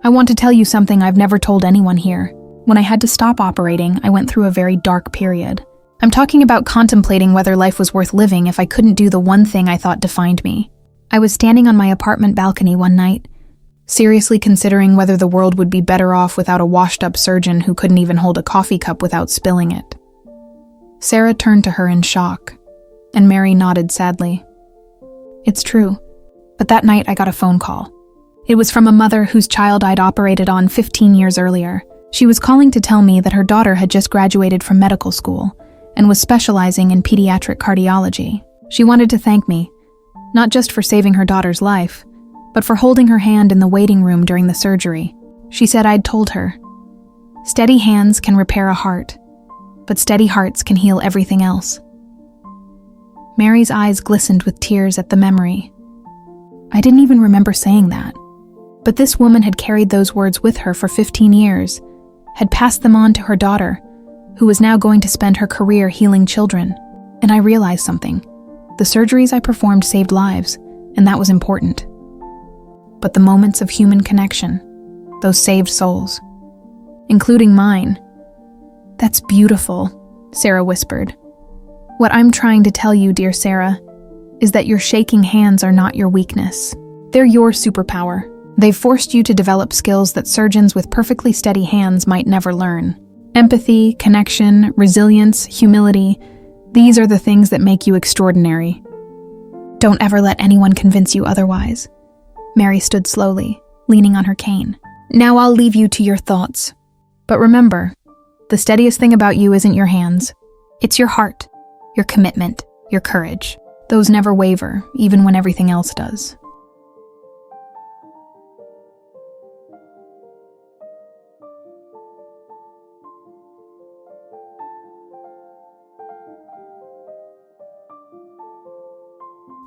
I want to tell you something I've never told anyone here. When I had to stop operating, I went through a very dark period. I'm talking about contemplating whether life was worth living if I couldn't do the one thing I thought defined me. I was standing on my apartment balcony one night, seriously considering whether the world would be better off without a washed-up surgeon who couldn't even hold a coffee cup without spilling it. Sarah turned to her in shock, and Mary nodded sadly. It's true, but that night I got a phone call. It was from a mother whose child I'd operated on 15 years earlier. She was calling to tell me that her daughter had just graduated from medical school and was specializing in pediatric cardiology. She wanted to thank me, not just for saving her daughter's life, but for holding her hand in the waiting room during the surgery. She said I'd told her, steady hands can repair a heart, but steady hearts can heal everything else. Mary's eyes glistened with tears at the memory. I didn't even remember saying that. But this woman had carried those words with her for 15 years, had passed them on to her daughter, who was now going to spend her career healing children. And I realized something. The surgeries I performed saved lives, and that was important. But the moments of human connection, those saved souls, including mine. That's beautiful, Sarah whispered. What I'm trying to tell you, dear Sarah, is that your shaking hands are not your weakness. They're your superpower. They've forced you to develop skills that surgeons with perfectly steady hands might never learn. Empathy, connection, resilience, humility, these are the things that make you extraordinary. Don't ever let anyone convince you otherwise. Mary stood slowly, leaning on her cane. Now I'll leave you to your thoughts. But remember, the steadiest thing about you isn't your hands. It's your heart, your commitment, your courage. Those never waver, even when everything else does.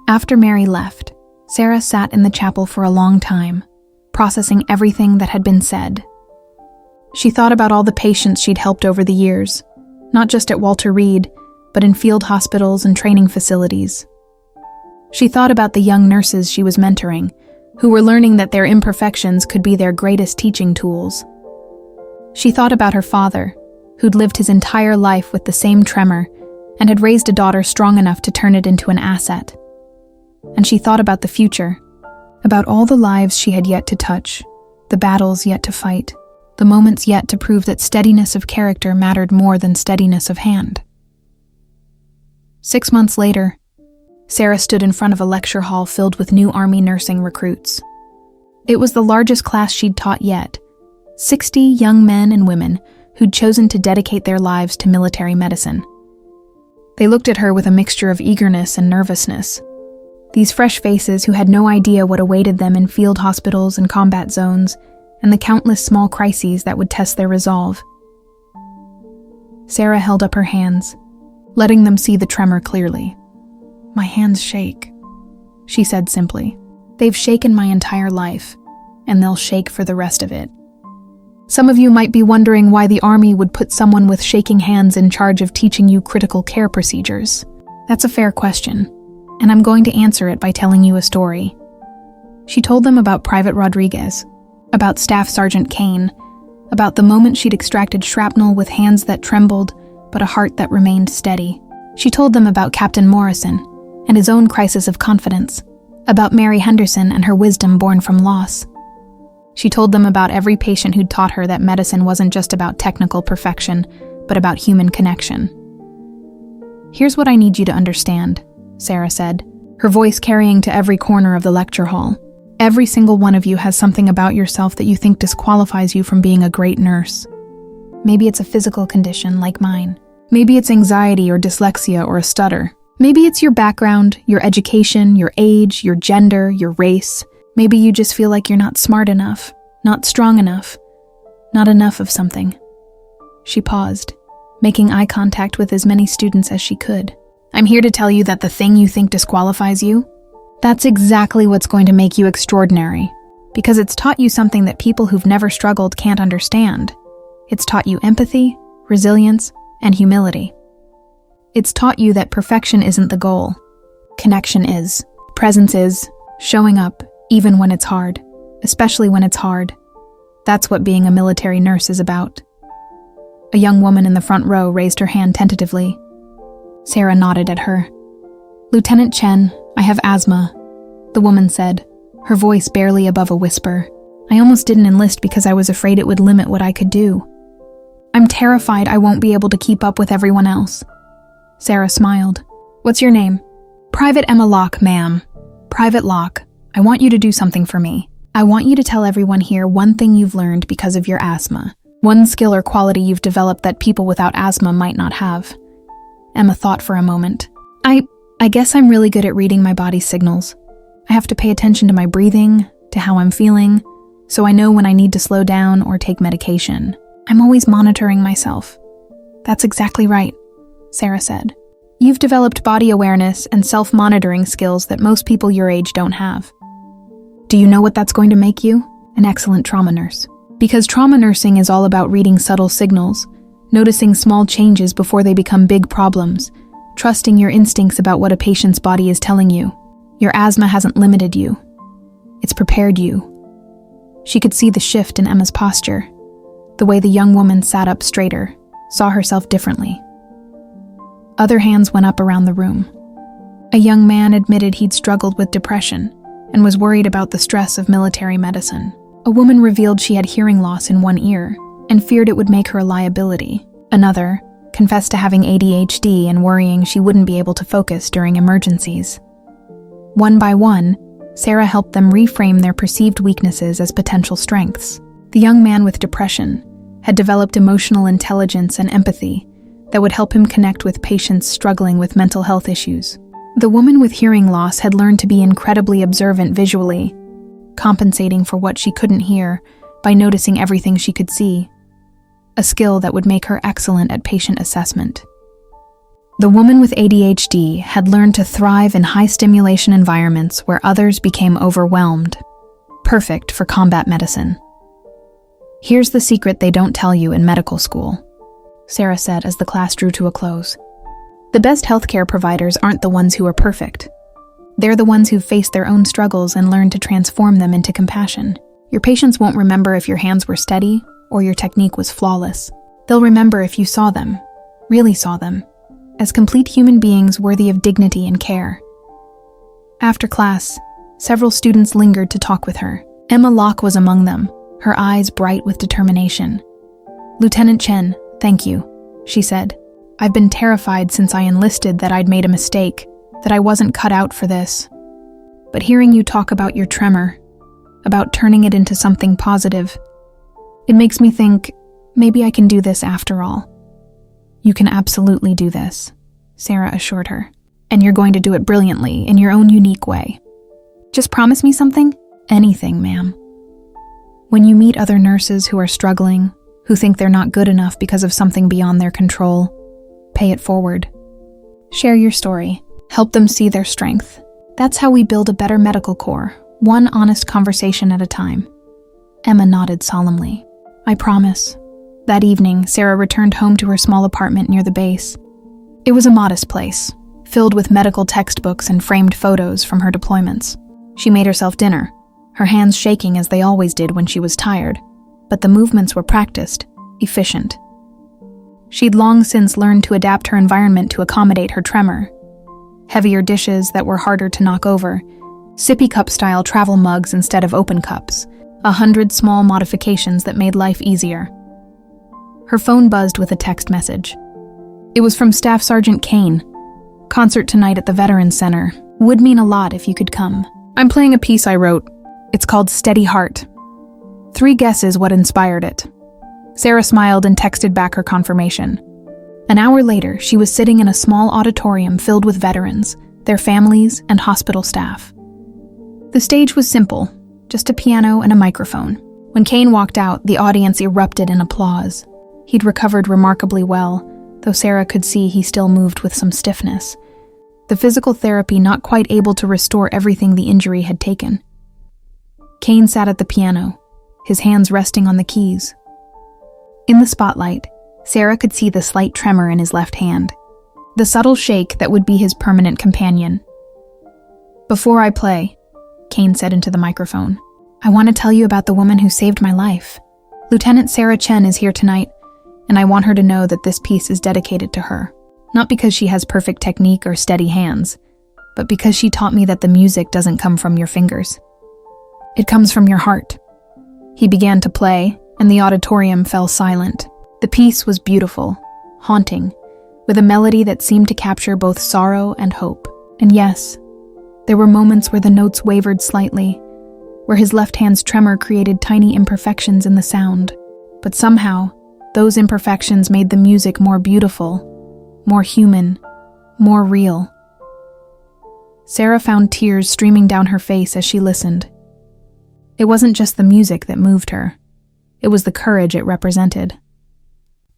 After Mary left, Sarah sat in the chapel for a long time, processing everything that had been said. She thought about all the patients she'd helped over the years, not just at Walter Reed, but in field hospitals and training facilities. She thought about the young nurses she was mentoring, who were learning that their imperfections could be their greatest teaching tools. She thought about her father, who'd lived his entire life with the same tremor and had raised a daughter strong enough to turn it into an asset. And she thought about the future, about all the lives she had yet to touch, the battles yet to fight, the moments yet to prove that steadiness of character mattered more than steadiness of hand. 6 months later, Sarah stood in front of a lecture hall filled with new Army nursing recruits. It was the largest class she'd taught yet, 60 young men and women who'd chosen to dedicate their lives to military medicine. They looked at her with a mixture of eagerness and nervousness. These fresh faces who had no idea what awaited them in field hospitals and combat zones, and the countless small crises that would test their resolve. Sarah held up her hands, letting them see the tremor clearly. My hands shake, she said simply. They've shaken my entire life, and they'll shake for the rest of it. Some of you might be wondering why the Army would put someone with shaking hands in charge of teaching you critical care procedures. That's a fair question, and I'm going to answer it by telling you a story. She told them about Private Rodriguez, about Staff Sergeant Kane, about the moment she'd extracted shrapnel with hands that trembled, but a heart that remained steady. She told them about Captain Morrison and his own crisis of confidence, about Mary Henderson and her wisdom born from loss. She told them about every patient who'd taught her that medicine wasn't just about technical perfection, but about human connection. Here's what I need you to understand, Sarah said, her voice carrying to every corner of the lecture hall. Every single one of you has something about yourself that you think disqualifies you from being a great nurse. Maybe it's a physical condition like mine. Maybe it's anxiety or dyslexia or a stutter. Maybe it's your background, your education, your age, your gender, your race. Maybe you just feel like you're not smart enough, not strong enough, not enough of something. She paused, making eye contact with as many students as she could. I'm here to tell you that the thing you think disqualifies you, that's exactly what's going to make you extraordinary, because it's taught you something that people who've never struggled can't understand. It's taught you empathy, resilience, and humility. It's taught you that perfection isn't the goal. Connection is. Presence is. Showing up, even when it's hard, especially when it's hard. That's what being a military nurse is about. A young woman in the front row raised her hand tentatively. Sarah nodded at her. Lieutenant Chen, I have asthma, the woman said, her voice barely above a whisper. I almost didn't enlist because I was afraid it would limit what I could do. I'm terrified I won't be able to keep up with everyone else. Sarah smiled. What's your name? Private Emma Locke, ma'am. Private Locke, I want you to do something for me. I want you to tell everyone here one thing you've learned because of your asthma. One skill or quality you've developed that people without asthma might not have. Emma thought for a moment. I guess I'm really good at reading my body's signals. I have to pay attention to my breathing, to how I'm feeling, so I know when I need to slow down or take medication. I'm always monitoring myself. That's exactly right, Sarah said. You've developed body awareness and self-monitoring skills that most people your age don't have. Do you know what that's going to make you? An excellent trauma nurse. Because trauma nursing is all about reading subtle signals, noticing small changes before they become big problems, trusting your instincts about what a patient's body is telling you. Your asthma hasn't limited you. It's prepared you. She could see the shift in Emma's posture, the way the young woman sat up straighter, saw herself differently. Other hands went up around the room. A young man admitted he'd struggled with depression and was worried about the stress of military medicine. A woman revealed she had hearing loss in one ear and feared it would make her a liability. Another confessed to having ADHD and worrying she wouldn't be able to focus during emergencies. One by one, Sarah helped them reframe their perceived weaknesses as potential strengths. The young man with depression had developed emotional intelligence and empathy that would help him connect with patients struggling with mental health issues. The woman with hearing loss had learned to be incredibly observant visually, compensating for what she couldn't hear by noticing everything she could see, a skill that would make her excellent at patient assessment. The woman with ADHD had learned to thrive in high-stimulation environments where others became overwhelmed, perfect for combat medicine. Here's the secret they don't tell you in medical school, Sarah said as the class drew to a close. The best healthcare providers aren't the ones who are perfect. They're the ones who've faced their own struggles and learned to transform them into compassion. Your patients won't remember if your hands were steady or your technique was flawless. They'll remember if you saw them, really saw them, as complete human beings worthy of dignity and care. After class, several students lingered to talk with her. Emma Locke was among them, her eyes bright with determination. Lieutenant Chen, thank you, she said. I've been terrified since I enlisted that I'd made a mistake, that I wasn't cut out for this. But hearing you talk about your tremor, about turning it into something positive, it makes me think, maybe I can do this after all. You can absolutely do this, Sarah assured her. And you're going to do it brilliantly, in your own unique way. Just promise me something? Anything, ma'am. When you meet other nurses who are struggling, who think they're not good enough because of something beyond their control, pay it forward. Share your story. Help them see their strength. That's how we build a better medical corps, one honest conversation at a time. Emma nodded solemnly. I promise. That evening, Sarah returned home to her small apartment near the base. It was a modest place, filled with medical textbooks and framed photos from her deployments. She made herself dinner, her hands shaking as they always did when she was tired, but the movements were practiced, efficient. She'd long since learned to adapt her environment to accommodate her tremor. Heavier dishes that were harder to knock over, sippy cup-style travel mugs instead of open cups, 100 small modifications that made life easier. Her phone buzzed with a text message. It was from Staff Sergeant Kane. Concert tonight at the Veterans Center. Would mean a lot if you could come. I'm playing a piece I wrote. It's called Steady Heart. 3 guesses what inspired it. Sarah smiled and texted back her confirmation. An hour later, she was sitting in a small auditorium filled with veterans, their families, and hospital staff. The stage was simple, just a piano and a microphone. When Kane walked out, the audience erupted in applause. He'd recovered remarkably well, though Sarah could see he still moved with some stiffness. The physical therapy not quite able to restore everything the injury had taken. Kane sat at the piano, his hands resting on the keys. In the spotlight, Sarah could see the slight tremor in his left hand, the subtle shake that would be his permanent companion. "Before I play," Kane said into the microphone, "I want to tell you about the woman who saved my life. Lieutenant Sarah Chen is here tonight, and I want her to know that this piece is dedicated to her. Not because she has perfect technique or steady hands, but because she taught me that the music doesn't come from your fingers. It comes from your heart." He began to play, and the auditorium fell silent. The piece was beautiful, haunting, with a melody that seemed to capture both sorrow and hope. And yes, there were moments where the notes wavered slightly, where his left hand's tremor created tiny imperfections in the sound. But somehow, those imperfections made the music more beautiful, more human, more real. Sarah found tears streaming down her face as she listened. It wasn't just the music that moved her. It was the courage it represented.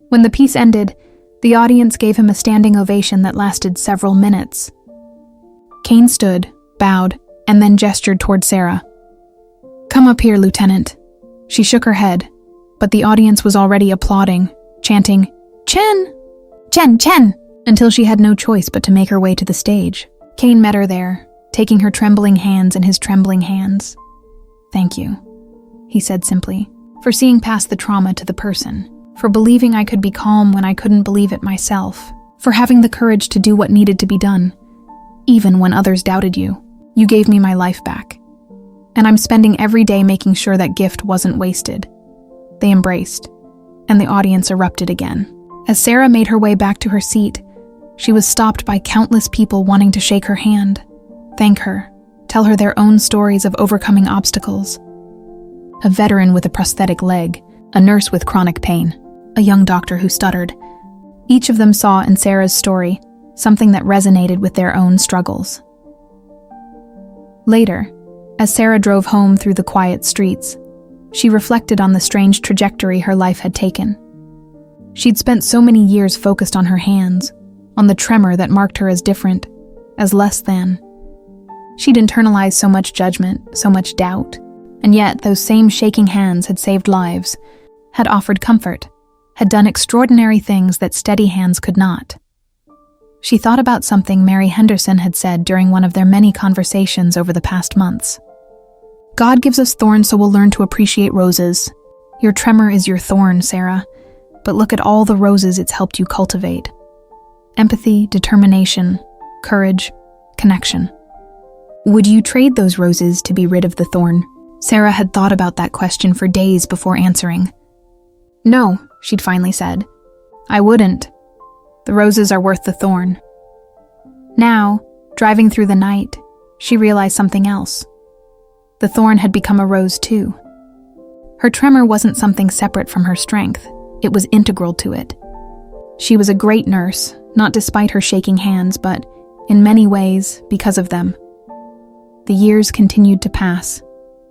When the piece ended, the audience gave him a standing ovation that lasted several minutes. Kane stood, bowed, and then gestured toward Sarah. "Come up here, Lieutenant." She shook her head, but the audience was already applauding, chanting, "Chen! Chen! Chen!" until she had no choice but to make her way to the stage. Kane met her there, taking her trembling hands in his trembling hands. "Thank you," he said simply, "for seeing past the trauma to the person, for believing I could be calm when I couldn't believe it myself, for having the courage to do what needed to be done, even when others doubted you. You gave me my life back. And I'm spending every day making sure that gift wasn't wasted." They embraced, and the audience erupted again. As Sarah made her way back to her seat, she was stopped by countless people wanting to shake her hand, thank her, tell her their own stories of overcoming obstacles. A veteran with a prosthetic leg, a nurse with chronic pain, a young doctor who stuttered. Each of them saw in Sarah's story something that resonated with their own struggles. Later, as Sarah drove home through the quiet streets, she reflected on the strange trajectory her life had taken. She'd spent so many years focused on her hands, on the tremor that marked her as different, as less than. She'd internalized so much judgment, so much doubt, and yet those same shaking hands had saved lives, had offered comfort, had done extraordinary things that steady hands could not. She thought about something Mary Henderson had said during one of their many conversations over the past months. "God gives us thorns so we'll learn to appreciate roses. Your tremor is your thorn, Sarah, but look at all the roses it's helped you cultivate. Empathy, determination, courage, connection. Would you trade those roses to be rid of the thorn?" Sarah had thought about that question for days before answering. "No," she'd finally said. "I wouldn't. The roses are worth the thorn." Now, driving through the night, she realized something else. The thorn had become a rose too. Her tremor wasn't something separate from her strength. It was integral to it. She was a great nurse, not despite her shaking hands, but, in many ways, because of them. The years continued to pass,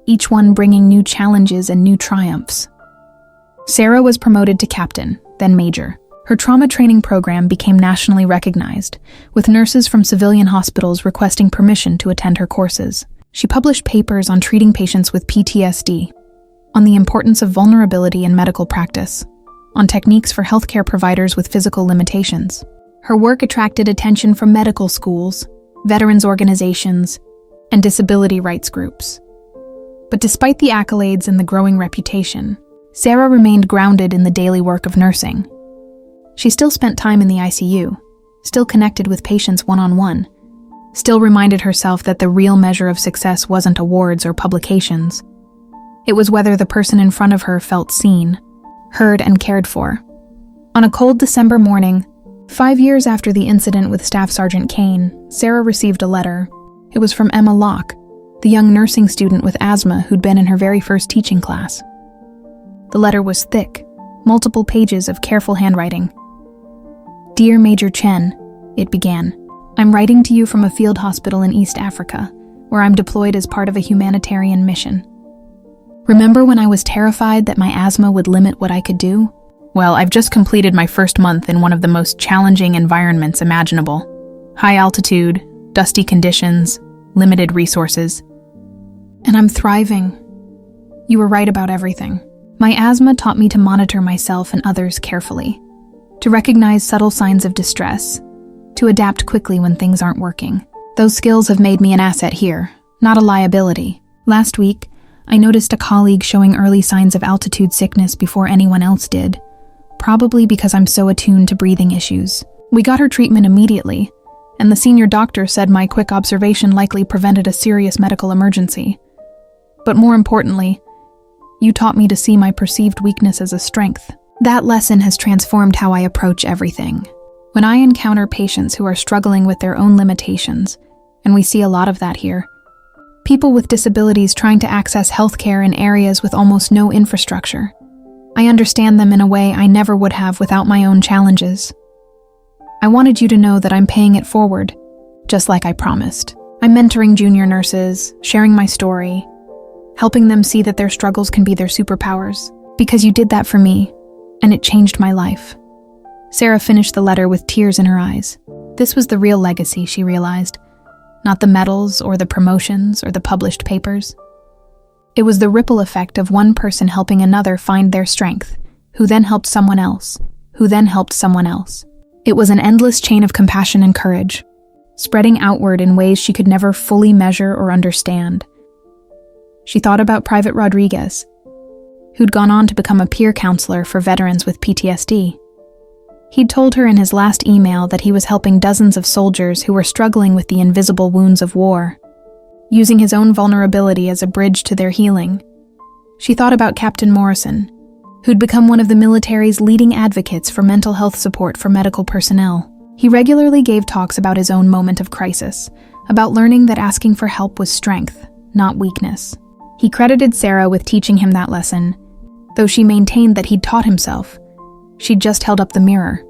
each one bringing new challenges and new triumphs. Sarah was promoted to captain, then major. Her trauma training program became nationally recognized, with nurses from civilian hospitals requesting permission to attend her courses. She published papers on treating patients with PTSD, on the importance of vulnerability in medical practice, on techniques for healthcare providers with physical limitations. Her work attracted attention from medical schools, veterans organizations, and disability rights groups. But despite the accolades and the growing reputation, Sarah remained grounded in the daily work of nursing. She still spent time in the ICU, still connected with patients one-on-one, still reminded herself that the real measure of success wasn't awards or publications. It was whether the person in front of her felt seen, heard, and cared for. On a cold December morning, 5 years after the incident with Staff Sergeant Kane, Sarah received a letter. It was from Emma Locke, the young nursing student with asthma who'd been in her very first teaching class. The letter was thick, multiple pages of careful handwriting. "Dear Major Chen," it began, "I'm writing to you from a field hospital in East Africa, where I'm deployed as part of a humanitarian mission. Remember when I was terrified that my asthma would limit what I could do? Well, I've just completed my first month in one of the most challenging environments imaginable. High altitude, dusty conditions, limited resources. And I'm thriving. You were right about everything. My asthma taught me to monitor myself and others carefully, to recognize subtle signs of distress, to adapt quickly when things aren't working. Those skills have made me an asset here, not a liability. Last week, I noticed a colleague showing early signs of altitude sickness before anyone else did, probably because I'm so attuned to breathing issues. We got her treatment immediately, and the senior doctor said my quick observation likely prevented a serious medical emergency. But more importantly, you taught me to see my perceived weakness as a strength. That lesson has transformed how I approach everything. When I encounter patients who are struggling with their own limitations, and we see a lot of that here, people with disabilities trying to access healthcare in areas with almost no infrastructure, I understand them in a way I never would have without my own challenges. I wanted you to know that I'm paying it forward, just like I promised. I'm mentoring junior nurses, sharing my story, helping them see that their struggles can be their superpowers. Because you did that for me, and it changed my life. Sarah finished the letter with tears in her eyes. This was the real legacy, she realized, not the medals or the promotions or the published papers. It was the ripple effect of one person helping another find their strength, who then helped someone else, who then helped someone else. It was an endless chain of compassion and courage, spreading outward in ways she could never fully measure or understand. She thought about Private Rodriguez, who'd gone on to become a peer counselor for veterans with PTSD. He'd told her in his last email that he was helping dozens of soldiers who were struggling with the invisible wounds of war, using his own vulnerability as a bridge to their healing. She thought about Captain Morrison, who'd become one of the military's leading advocates for mental health support for medical personnel. He regularly gave talks about his own moment of crisis, about learning that asking for help was strength, not weakness. He credited Sarah with teaching him that lesson, though she maintained that he'd taught himself. She'd just held up the mirror.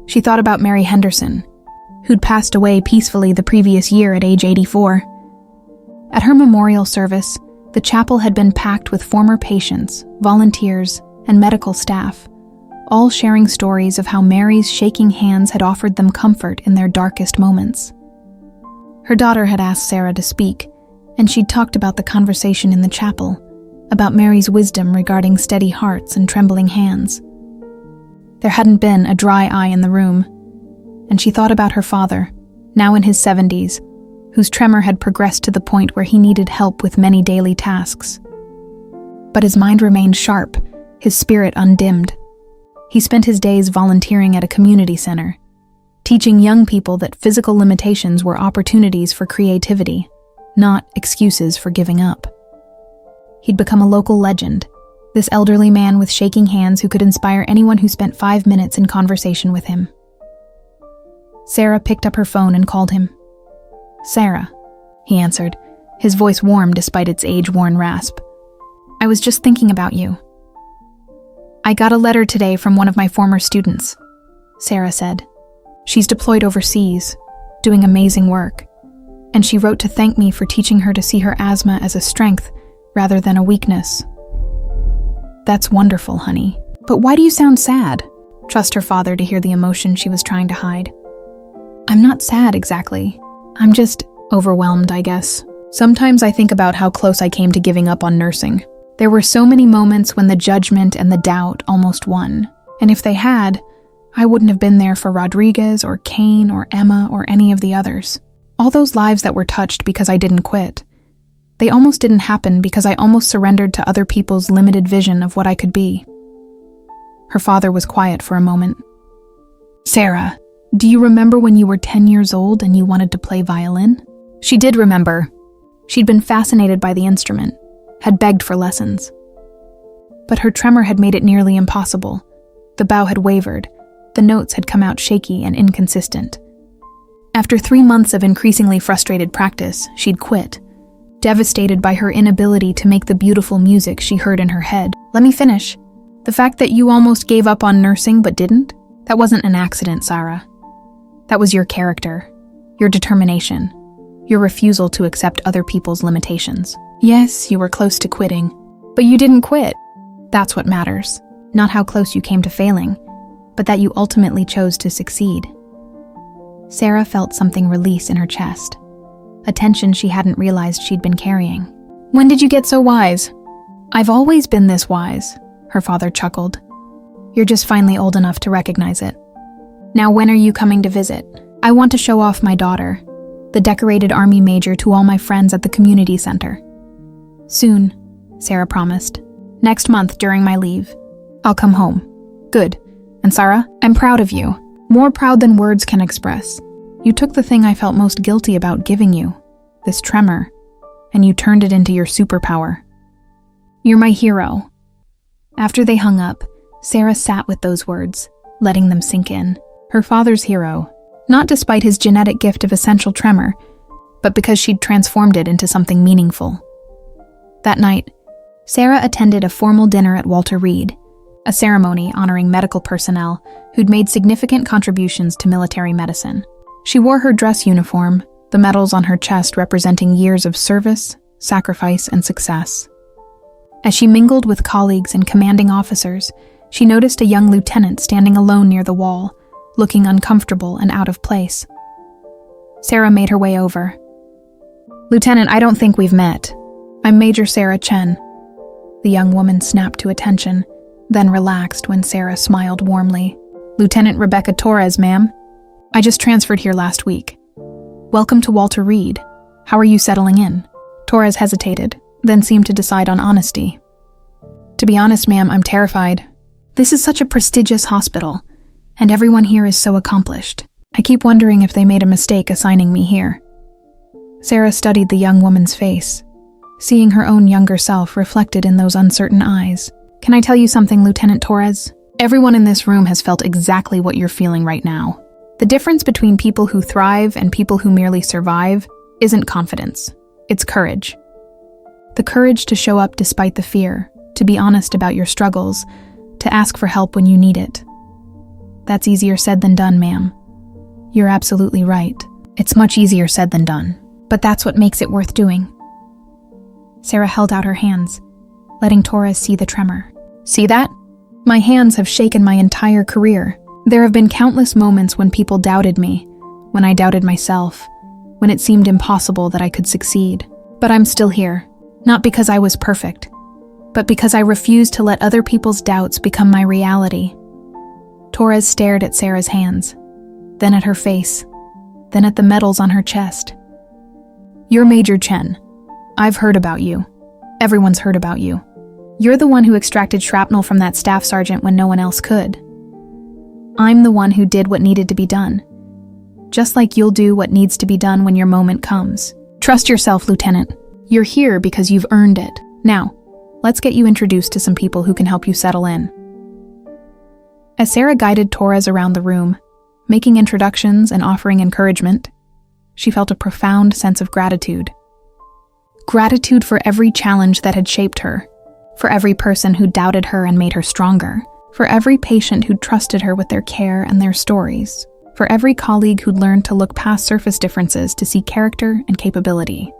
She thought about Mary Henderson, who'd passed away peacefully the previous year at age 84. At her memorial service, the chapel had been packed with former patients, volunteers, and medical staff, all sharing stories of how Mary's shaking hands had offered them comfort in their darkest moments. Her daughter had asked Sarah to speak, and she'd talked about the conversation in the chapel, about Mary's wisdom regarding steady hearts and trembling hands. There hadn't been a dry eye in the room, and she thought about her father, now in his 70s, whose tremor had progressed to the point where he needed help with many daily tasks. But his mind remained sharp, his spirit undimmed. He spent his days volunteering at a community center, teaching young people that physical limitations were opportunities for creativity, not excuses for giving up. He'd become a local legend, this elderly man with shaking hands who could inspire anyone who spent 5 minutes in conversation with him. Sarah picked up her phone and called him. "Sarah," he answered, his voice warm despite its age-worn rasp. "I was just thinking about you." "I got a letter today from one of my former students," Sarah said. "She's deployed overseas, doing amazing work, and she wrote to thank me for teaching her to see her asthma as a strength rather than a weakness." "That's wonderful, honey. But why do you sound sad?" Trust her father to hear the emotion she was trying to hide. "I'm not sad exactly. I'm just overwhelmed, I guess. Sometimes I think about how close I came to giving up on nursing. There were so many moments when the judgment and the doubt almost won. And if they had, I wouldn't have been there for Rodriguez or Kane or Emma or any of the others. All those lives that were touched because I didn't quit. They almost didn't happen because I almost surrendered to other people's limited vision of what I could be." Her father was quiet for a moment. "Sarah, do you remember when you were 10 years old and you wanted to play violin?" She did remember. She'd been fascinated by the instrument, had begged for lessons. But her tremor had made it nearly impossible. The bow had wavered. The notes had come out shaky and inconsistent. After 3 months of increasingly frustrated practice, she'd quit, devastated by her inability to make the beautiful music she heard in her head. "Let me finish. The fact that you almost gave up on nursing but didn't, that wasn't an accident, Sarah. That was your character, your determination, your refusal to accept other people's limitations. Yes, you were close to quitting, but you didn't quit. That's what matters. Not how close you came to failing, but that you ultimately chose to succeed. Sarah felt something release in her chest, a tension she hadn't realized she'd been carrying. "When did you get so wise?" "I've always been this wise," her father chuckled. "You're just finally old enough to recognize it. Now when are you coming to visit? I want to show off my daughter, the decorated Army major, to all my friends at the community center." "Soon," Sarah promised. "Next month during my leave. I'll come home." "Good. And Sarah, I'm proud of you. More proud than words can express. You took the thing I felt most guilty about giving you, this tremor, and you turned it into your superpower. You're my hero." After they hung up, Sarah sat with those words, letting them sink in. Her father's hero, not despite his genetic gift of essential tremor, but because she'd transformed it into something meaningful. That night, Sarah attended a formal dinner at Walter Reed, a ceremony honoring medical personnel who'd made significant contributions to military medicine. She wore her dress uniform, the medals on her chest representing years of service, sacrifice, and success. As she mingled with colleagues and commanding officers, she noticed a young lieutenant standing alone near the wall, looking uncomfortable and out of place. Sarah made her way over. "Lieutenant, I don't think we've met. I'm Major Sarah Chen." The young woman snapped to attention, then relaxed when Sarah smiled warmly. "Lieutenant Rebecca Torres, ma'am. I just transferred here last week. Welcome to Walter Reed. How are you settling in?" Torres hesitated, then seemed to decide on honesty. "To be honest, ma'am, I'm terrified. This is such a prestigious hospital, and everyone here is so accomplished. I keep wondering if they made a mistake assigning me here." Sarah studied the young woman's face, seeing her own younger self reflected in those uncertain eyes. "Can I tell you something, Lieutenant Torres? Everyone in this room has felt exactly what you're feeling right now. The difference between people who thrive and people who merely survive isn't confidence, it's courage. The courage to show up despite the fear, to be honest about your struggles, to ask for help when you need it. That's easier said than done, ma'am. You're absolutely right. It's much easier said than done, but that's what makes it worth doing." Sarah held out her hands, letting Torres see the tremor. "See that? My hands have shaken my entire career. There have been countless moments when people doubted me, when I doubted myself, when it seemed impossible that I could succeed. But I'm still here, not because I was perfect, but because I refused to let other people's doubts become my reality." Torres stared at Sarah's hands, then at her face, then at the medals on her chest. "You're Major Chen. I've heard about you. Everyone's heard about you. You're the one who extracted shrapnel from that staff sergeant when no one else could. I'm the one who did what needed to be done. Just like you'll do what needs to be done when your moment comes. Trust yourself, Lieutenant. You're here because you've earned it. Now, let's get you introduced to some people who can help you settle in." As Sarah guided Torres around the room, making introductions and offering encouragement, she felt a profound sense of gratitude. Gratitude for every challenge that had shaped her, for every person who doubted her and made her stronger, for every patient who trusted her with their care and their stories, for every colleague who'd learned to look past surface differences to see character and capability.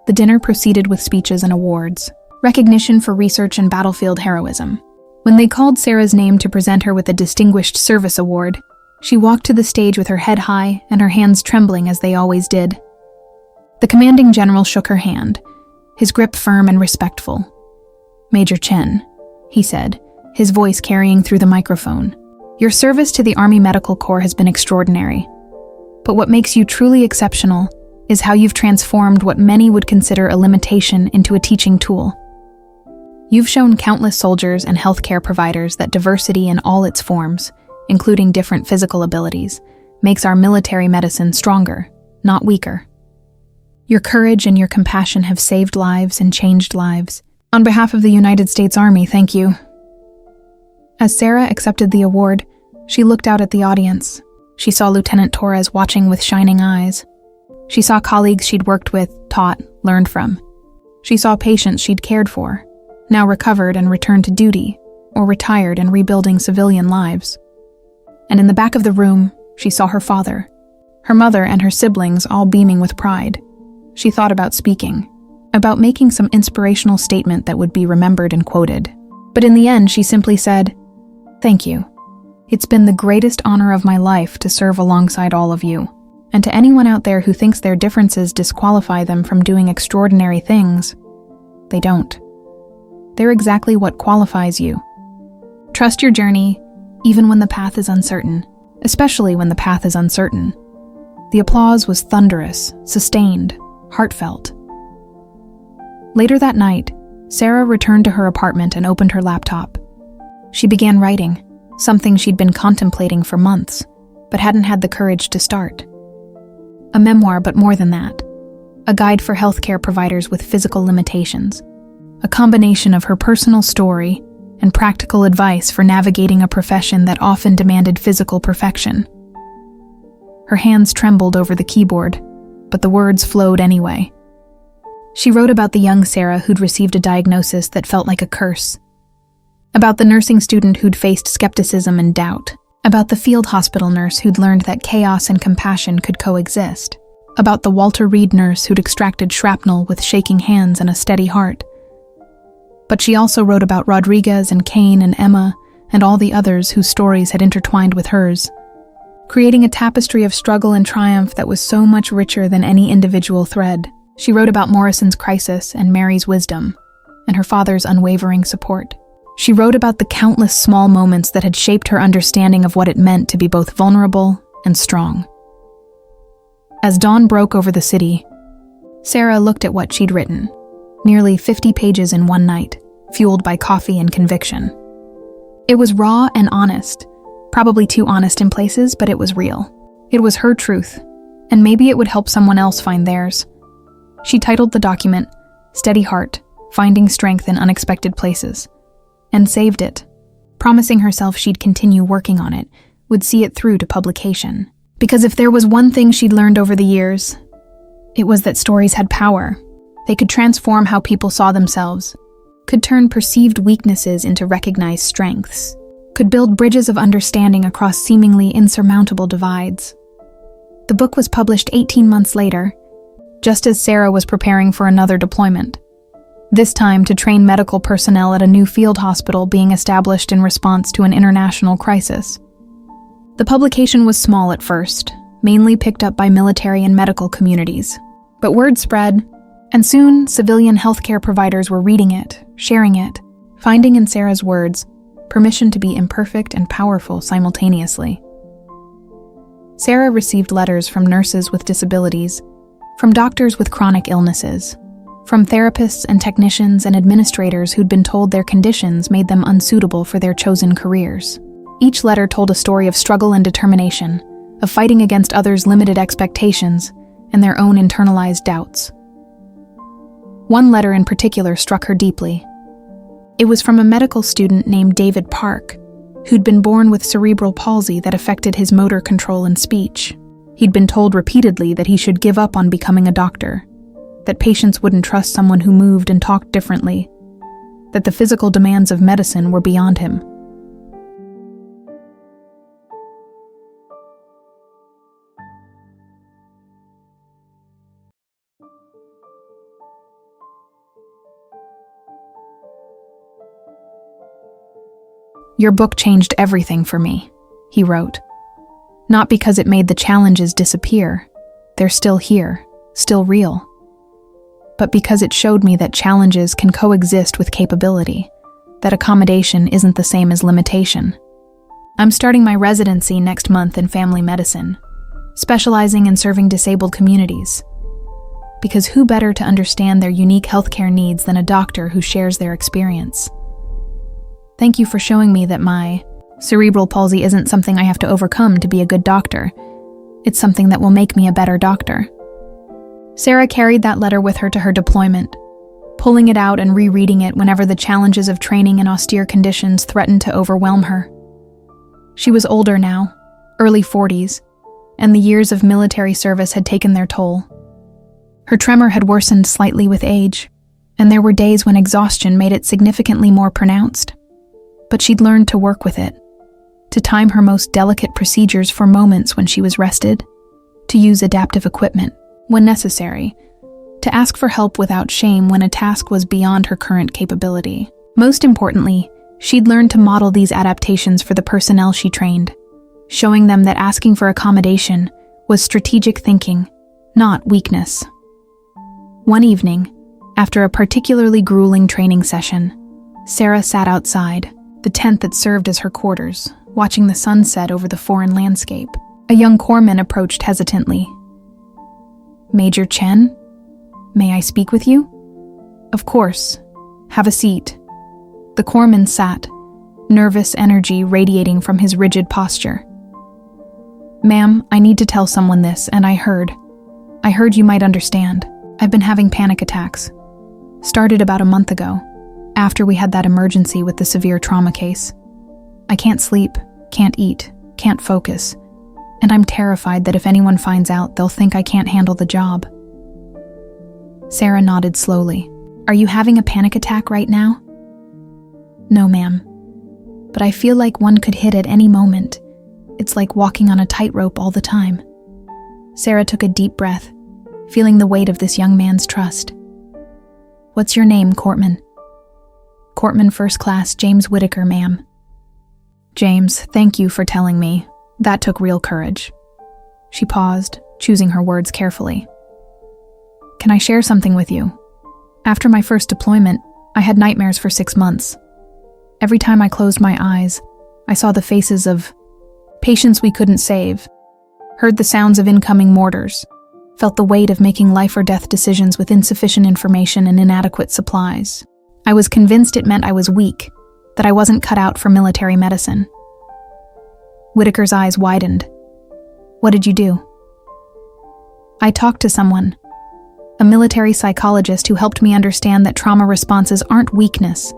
The dinner proceeded with speeches and awards, recognition for research and battlefield heroism. When they called Sarah's name to present her with a Distinguished Service Award, she walked to the stage with her head high and her hands trembling as they always did. The commanding general shook her hand, his grip firm and respectful. "Major Chen," he said, his voice carrying through the microphone, "your service to the Army Medical Corps has been extraordinary. But what makes you truly exceptional is how you've transformed what many would consider a limitation into a teaching tool. You've shown countless soldiers and healthcare providers that diversity in all its forms, including different physical abilities, makes our military medicine stronger, not weaker. Your courage and your compassion have saved lives and changed lives. On behalf of the United States Army, thank you." As Sarah accepted the award, she looked out at the audience. She saw Lieutenant Torres watching with shining eyes. She saw colleagues she'd worked with, taught, learned from. She saw patients she'd cared for, now recovered and returned to duty, or retired and rebuilding civilian lives. And in the back of the room, she saw her father, her mother and her siblings all beaming with pride. She thought about speaking, about making some inspirational statement that would be remembered and quoted. But in the end, she simply said, "Thank you. It's been the greatest honor of my life to serve alongside all of you. And to anyone out there who thinks their differences disqualify them from doing extraordinary things, they don't. They're exactly what qualifies you. Trust your journey, even when the path is uncertain, especially when the path is uncertain." The applause was thunderous, sustained, heartfelt. Later that night, Sarah returned to her apartment and opened her laptop. She began writing, something she'd been contemplating for months, but hadn't had the courage to start. A memoir, but more than that. A guide for healthcare providers with physical limitations. A combination of her personal story and practical advice for navigating a profession that often demanded physical perfection. Her hands trembled over the keyboard, but the words flowed anyway. She wrote about the young Sarah who'd received a diagnosis that felt like a curse. About the nursing student who'd faced skepticism and doubt. About the field hospital nurse who'd learned that chaos and compassion could coexist. About the Walter Reed nurse who'd extracted shrapnel with shaking hands and a steady heart. But she also wrote about Rodriguez and Kane and Emma and all the others whose stories had intertwined with hers, creating a tapestry of struggle and triumph that was so much richer than any individual thread. She wrote about Morrison's crisis and Mary's wisdom, and her father's unwavering support. She wrote about the countless small moments that had shaped her understanding of what it meant to be both vulnerable and strong. As dawn broke over the city, Sarah looked at what she'd written, nearly 50 pages in one night, fueled by coffee and conviction. It was raw and honest, probably too honest in places, but it was real. It was her truth, and maybe it would help someone else find theirs. She titled the document, "Steady Heart, Finding Strength in Unexpected Places," and saved it, promising herself she'd continue working on it, would see it through to publication. Because if there was one thing she'd learned over the years, it was that stories had power. They could transform how people saw themselves, could turn perceived weaknesses into recognized strengths, could build bridges of understanding across seemingly insurmountable divides. The book was published 18 months later, just as Sarah was preparing for another deployment, this time to train medical personnel at a new field hospital being established in response to an international crisis. The publication was small at first, mainly picked up by military and medical communities. But word spread, and soon civilian healthcare providers were reading it, sharing it, finding in Sarah's words permission to be imperfect and powerful simultaneously. Sarah received letters from nurses with disabilities, from doctors with chronic illnesses, from therapists and technicians and administrators who'd been told their conditions made them unsuitable for their chosen careers. Each letter told a story of struggle and determination, of fighting against others' limited expectations and their own internalized doubts. One letter in particular struck her deeply. It was from a medical student named David Park, who'd been born with cerebral palsy that affected his motor control and speech. He'd been told repeatedly that he should give up on becoming a doctor, that patients wouldn't trust someone who moved and talked differently, that the physical demands of medicine were beyond him. "Your book changed everything for me," he wrote. "Not because it made the challenges disappear, they're still here, still real, but because it showed me that challenges can coexist with capability, that accommodation isn't the same as limitation. I'm starting my residency next month in family medicine, specializing in serving disabled communities, because who better to understand their unique healthcare needs than a doctor who shares their experience? Thank you for showing me that my cerebral palsy isn't something I have to overcome to be a good doctor. It's something that will make me a better doctor." Sarah carried that letter with her to her deployment, pulling it out and rereading it whenever the challenges of training in austere conditions threatened to overwhelm her. She was older now, early 40s, and the years of military service had taken their toll. Her tremor had worsened slightly with age, and there were days when exhaustion made it significantly more pronounced. But she'd learned to work with it, to time her most delicate procedures for moments when she was rested, to use adaptive equipment when necessary, to ask for help without shame when a task was beyond her current capability. Most importantly, She'd learned to model these adaptations for the personnel she trained, showing them that asking for accommodation was strategic thinking, not weakness. One evening, after a particularly grueling training session, Sarah sat outside, the tent that served as her quarters, watching the sunset over the foreign landscape. A young corpsman approached hesitantly. "Major Chen? May I speak with you?" "Of course. Have a seat." The corpsman sat, nervous energy radiating from his rigid posture. "Ma'am, I need to tell someone this, and I heard you might understand. I've been having panic attacks. Started about a month ago, after we had that emergency with the severe trauma case. I can't sleep, can't eat, can't focus, and I'm terrified that if anyone finds out, they'll think I can't handle the job." Sarah nodded slowly. "Are you having a panic attack right now?" "No, ma'am. But I feel like one could hit at any moment. It's like walking on a tightrope all the time." Sarah took a deep breath, feeling the weight of this young man's trust. "What's your name, Corpsman?" "Corpsman First Class James Whitaker, ma'am." "James, thank you for telling me. That took real courage." She paused, choosing her words carefully. "Can I share something with you? After my first deployment, I had nightmares for 6 months. Every time I closed my eyes, I saw the faces of patients we couldn't save, heard the sounds of incoming mortars, felt the weight of making life or death decisions with insufficient information and inadequate supplies. I was convinced it meant I was weak, that I wasn't cut out for military medicine." Whitaker's eyes widened. "What did you do?" "I talked to someone, a military psychologist who helped me understand that trauma responses aren't weakness.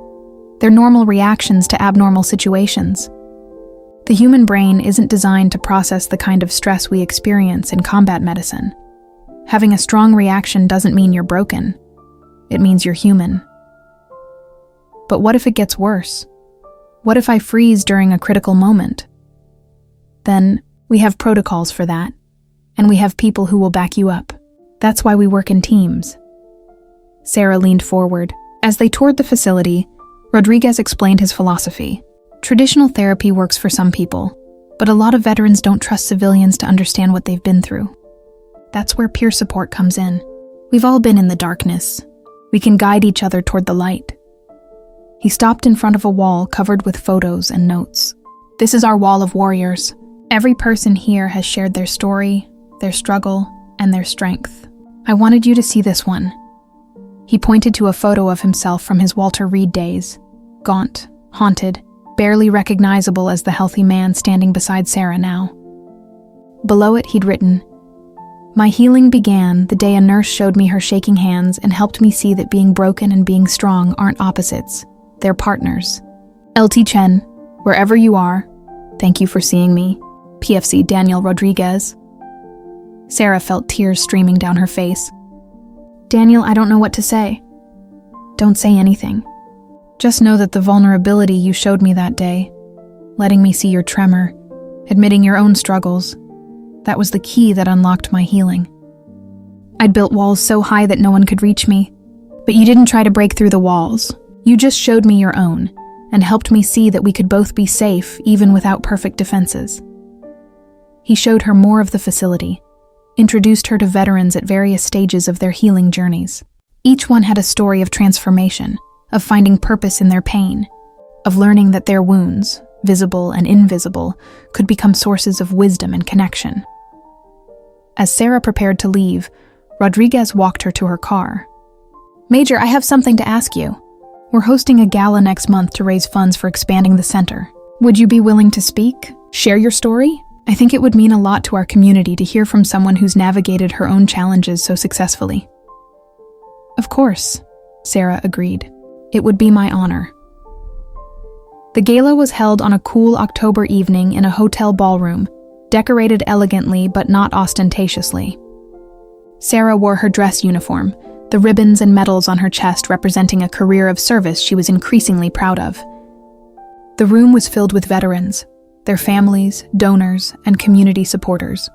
They're normal reactions to abnormal situations. The human brain isn't designed to process the kind of stress we experience in combat medicine. Having a strong reaction doesn't mean you're broken. It means you're human." "But what if it gets worse? What if I freeze during a critical moment?" "Then we have protocols for that, and we have people who will back you up. That's why we work in teams." Sarah leaned forward. As they toured the facility, Rodriguez explained his philosophy. Traditional therapy works for some people, but a lot of veterans don't trust civilians to understand what they've been through. That's where peer support comes in. We've all been in the darkness. We can guide each other toward the light. He stopped in front of a wall covered with photos and notes. "This is our wall of warriors. Every person here has shared their story, their struggle, and their strength. I wanted you to see this one." He pointed to a photo of himself from his Walter Reed days, gaunt, haunted, barely recognizable as the healthy man standing beside Sarah now. Below it, he'd written, "My healing began the day a nurse showed me her shaking hands and helped me see that being broken and being strong aren't opposites, they're partners. LT Chen, wherever you are, thank you for seeing me. PFC Daniel Rodriguez." Sarah felt tears streaming down her face. "Daniel, I don't know what to say." "Don't say anything. Just know that the vulnerability you showed me that day, letting me see your tremor, admitting your own struggles, that was the key that unlocked my healing. I'd built walls so high that no one could reach me, but you didn't try to break through the walls. You just showed me your own, and helped me see that we could both be safe even without perfect defenses." He showed her more of the facility, introduced her to veterans at various stages of their healing journeys. Each one had a story of transformation, of finding purpose in their pain, of learning that their wounds, visible and invisible, could become sources of wisdom and connection. As Sarah prepared to leave, Rodriguez walked her to her car. "Major, I have something to ask you. We're hosting a gala next month to raise funds for expanding the center. Would you be willing to speak? Share your story? I think it would mean a lot to our community to hear from someone who's navigated her own challenges so successfully." "Of course," Sarah agreed. "It would be my honor." The gala was held on a cool October evening in a hotel ballroom, decorated elegantly but not ostentatiously. Sarah wore her dress uniform, the ribbons and medals on her chest representing a career of service she was increasingly proud of. The room was filled with veterans, their families, donors, and community supporters.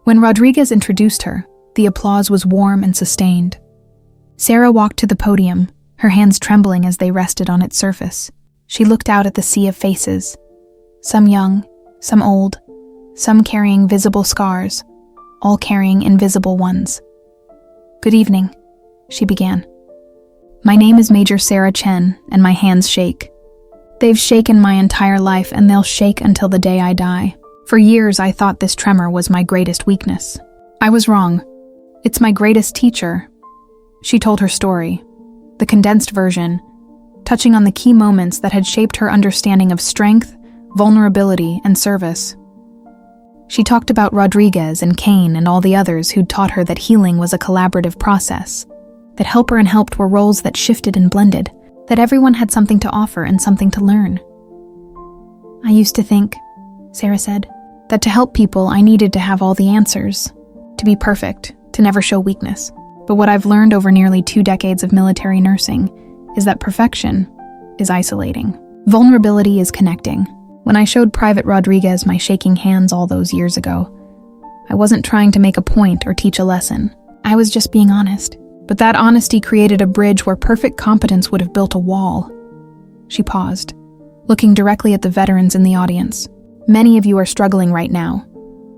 When Rodriguez introduced her, the applause was warm and sustained. Sarah walked to the podium, her hands trembling as they rested on its surface. She looked out at the sea of faces, some young, some old, some carrying visible scars, all carrying invisible ones. "Good evening," she began. "My name is Major Sarah Chen, and my hands shake. They've shaken my entire life, and they'll shake until the day I die. For years, I thought this tremor was my greatest weakness. I was wrong. It's my greatest teacher." She told her story, the condensed version, touching on the key moments that had shaped her understanding of strength, vulnerability, and service. She talked about Rodriguez and Kane and all the others who'd taught her that healing was a collaborative process, that helper and helped were roles that shifted and blended, that everyone had something to offer and something to learn. "I used to think," Sarah said, "that to help people I needed to have all the answers, to be perfect, to never show weakness. But what I've learned over nearly 2 decades of military nursing is that perfection is isolating. Vulnerability is connecting. When I showed Private Rodriguez my shaking hands all those years ago, I wasn't trying to make a point or teach a lesson. I was just being honest. But that honesty created a bridge where perfect competence would have built a wall." She paused, looking directly at the veterans in the audience. "Many of you are struggling right now.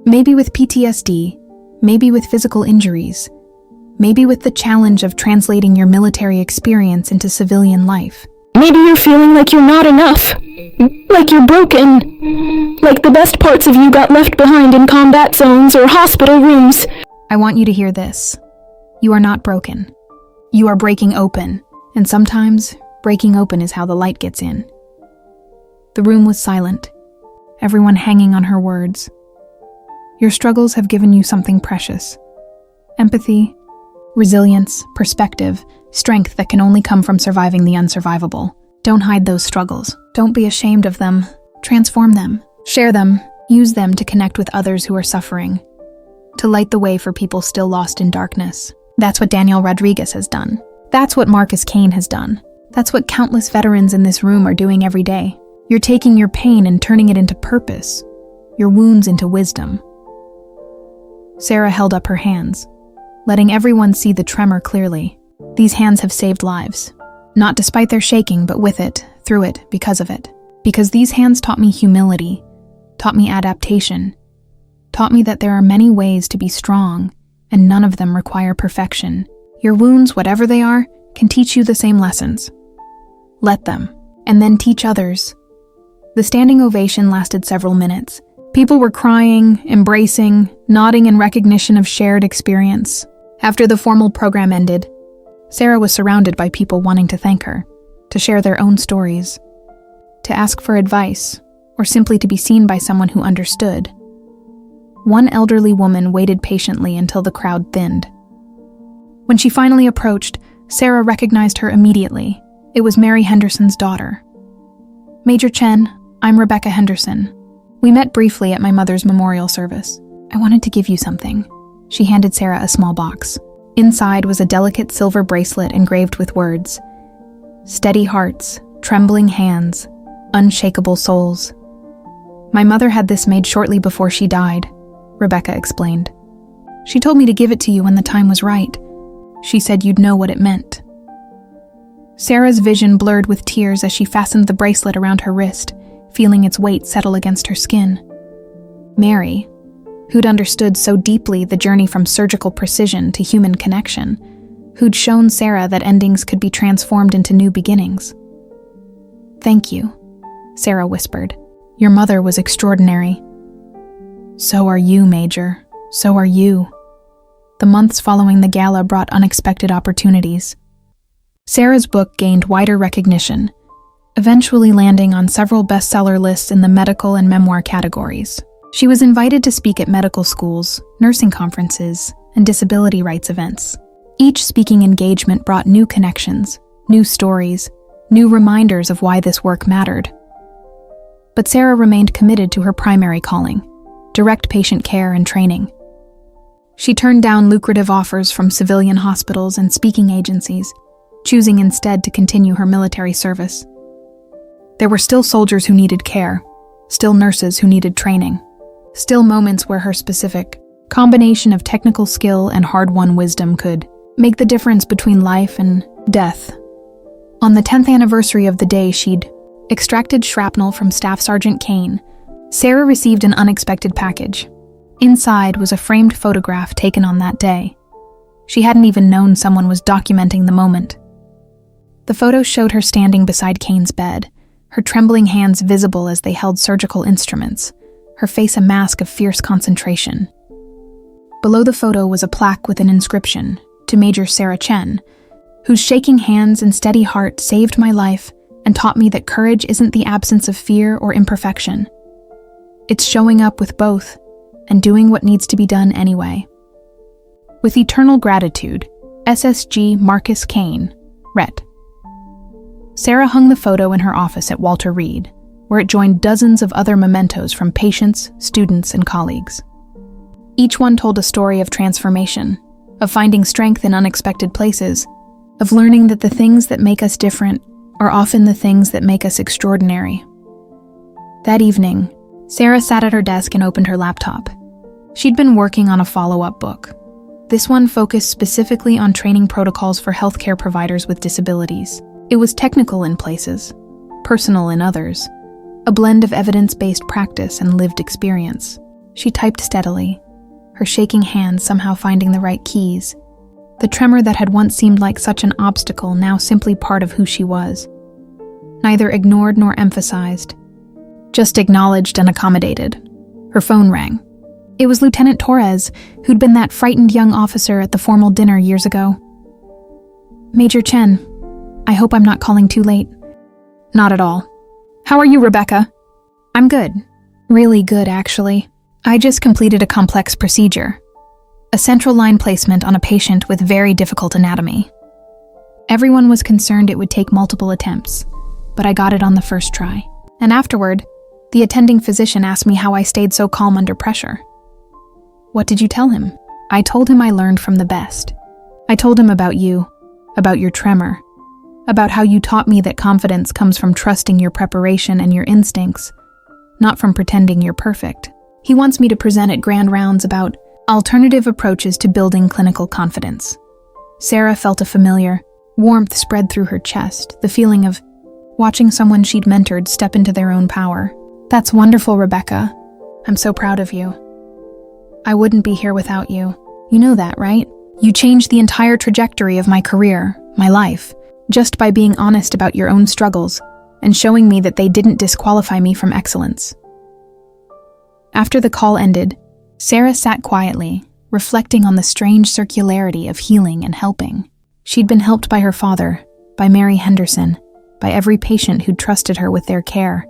Maybe with PTSD, maybe with physical injuries, maybe with the challenge of translating your military experience into civilian life. Maybe you're feeling like you're not enough, like you're broken, like the best parts of you got left behind in combat zones or hospital rooms." I want you to hear this. You are not broken. You are breaking open, and sometimes breaking open is how the light gets in. The room was silent, everyone hanging on her words. Your struggles have given you something precious. Empathy, resilience, perspective, strength that can only come from surviving the unsurvivable. Don't hide those struggles. Don't be ashamed of them. Transform them. Share them. Use them to connect with others who are suffering. To light the way for people still lost in darkness. That's what Daniel Rodriguez has done. That's what Marcus Kane has done. That's what countless veterans in this room are doing every day. You're taking your pain and turning it into purpose, your wounds into wisdom. Sarah held up her hands, letting everyone see the tremor clearly. These hands have saved lives. Not despite their shaking, but with it, through it, because of it. Because these hands taught me humility, taught me adaptation, taught me that there are many ways to be strong, and none of them require perfection. Your wounds, whatever they are, can teach you the same lessons. Let them, and then teach others. The standing ovation lasted several minutes. People were crying, embracing, nodding in recognition of shared experience. After the formal program ended, Sarah was surrounded by people wanting to thank her, to share their own stories, to ask for advice, or simply to be seen by someone who understood. One elderly woman waited patiently until the crowd thinned. When she finally approached, Sarah recognized her immediately. It was Mary Henderson's daughter. "Major Chen, I'm Rebecca Henderson. We met briefly at my mother's memorial service. I wanted to give you something." She handed Sarah a small box. Inside was a delicate silver bracelet engraved with words: "Steady hearts, trembling hands, unshakable souls." "My mother had this made shortly before she died," Rebecca explained. "She told me to give it to you when the time was right. She said you'd know what it meant." Sarah's vision blurred with tears as she fastened the bracelet around her wrist, feeling its weight settle against her skin. Mary, who'd understood so deeply the journey from surgical precision to human connection, who'd shown Sarah that endings could be transformed into new beginnings. "Thank you," Sarah whispered. "Your mother was extraordinary." "So are you, Major. So are you." The months following the gala brought unexpected opportunities. Sarah's book gained wider recognition, eventually landing on several bestseller lists in the medical and memoir categories. She was invited to speak at medical schools, nursing conferences, and disability rights events. Each speaking engagement brought new connections, new stories, new reminders of why this work mattered. But Sarah remained committed to her primary calling: direct patient care and training. She turned down lucrative offers from civilian hospitals and speaking agencies, choosing instead to continue her military service. There were still soldiers who needed care, still nurses who needed training, still moments where her specific combination of technical skill and hard-won wisdom could make the difference between life and death. On the 10th anniversary of the day she'd Extracted shrapnel from Staff Sergeant Kane, Sarah received an unexpected package. Inside was a framed photograph taken on that day. She hadn't even known someone was documenting the moment. The photo showed her standing beside Kane's bed, her trembling hands visible as they held surgical instruments, her face a mask of fierce concentration. Below the photo was a plaque with an inscription, "To Major Sarah Chen, whose shaking hands and steady heart saved my life and taught me that courage isn't the absence of fear or imperfection. It's showing up with both and doing what needs to be done anyway. With eternal gratitude, SSG Marcus Kane, Ret." Sarah hung the photo in her office at Walter Reed, where it joined dozens of other mementos from patients, students, and colleagues. Each one told a story of transformation, of finding strength in unexpected places, of learning that the things that make us different are often the things that make us extraordinary. That evening, Sarah sat at her desk and opened her laptop. She'd been working on a follow-up book. This one focused specifically on training protocols for healthcare providers with disabilities. It was technical in places, personal in others, a blend of evidence-based practice and lived experience. She typed steadily, her shaking hands somehow finding the right keys. The tremor that had once seemed like such an obstacle now simply part of who she was. Neither ignored nor emphasized, just acknowledged and accommodated. Her phone rang. It was Lieutenant Torres, who'd been that frightened young officer at the formal dinner years ago. "Major Chen, I hope I'm not calling too late." "Not at all. How are you, Rebecca?" "I'm good. Really good, actually. I just completed a complex procedure. A central line placement on a patient with very difficult anatomy. Everyone was concerned it would take multiple attempts, but I got it on the first try. And afterward, the attending physician asked me how I stayed so calm under pressure." "What did you tell him?" "I told him I learned from the best. I told him about you, about your tremor, about how you taught me that confidence comes from trusting your preparation and your instincts, not from pretending you're perfect. He wants me to present at grand rounds about alternative approaches to building clinical confidence." Sarah felt a familiar warmth spread through her chest, the feeling of watching someone she'd mentored step into their own power. "That's wonderful, Rebecca. I'm so proud of you. I wouldn't be here without you. You know that, right? You changed the entire trajectory of my career, my life, just by being honest about your own struggles and showing me that they didn't disqualify me from excellence." After the call ended, Sarah sat quietly, reflecting on the strange circularity of healing and helping. She'd been helped by her father, by Mary Henderson, by every patient who'd trusted her with their care.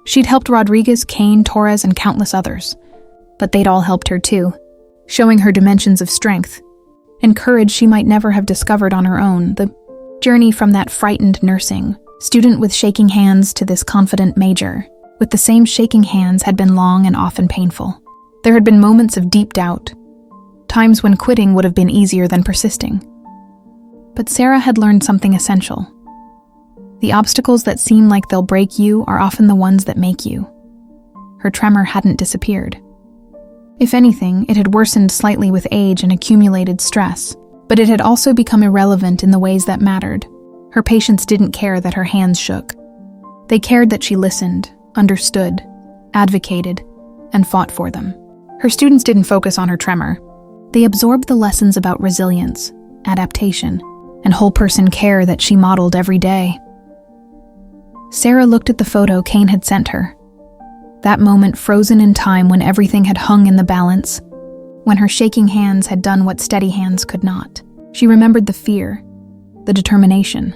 She'd helped Rodriguez, Kane, Torres, and countless others, but they'd all helped her too, showing her dimensions of strength and courage she might never have discovered on her own. The journey from that frightened nursing student with shaking hands to this confident major with the same shaking hands had been long and often painful. There had been moments of deep doubt, times when quitting would have been easier than persisting. But Sarah had learned something essential. The obstacles that seem like they'll break you are often the ones that make you. Her tremor hadn't disappeared. If anything, it had worsened slightly with age and accumulated stress, but it had also become irrelevant in the ways that mattered. Her patients didn't care that her hands shook. They cared that she listened, understood, advocated, and fought for them. Her students didn't focus on her tremor. They absorbed the lessons about resilience, adaptation, and whole-person care that she modeled every day. Sarah looked at the photo Kane had sent her. That moment frozen in time when everything had hung in the balance, when her shaking hands had done what steady hands could not. She remembered the fear, the determination,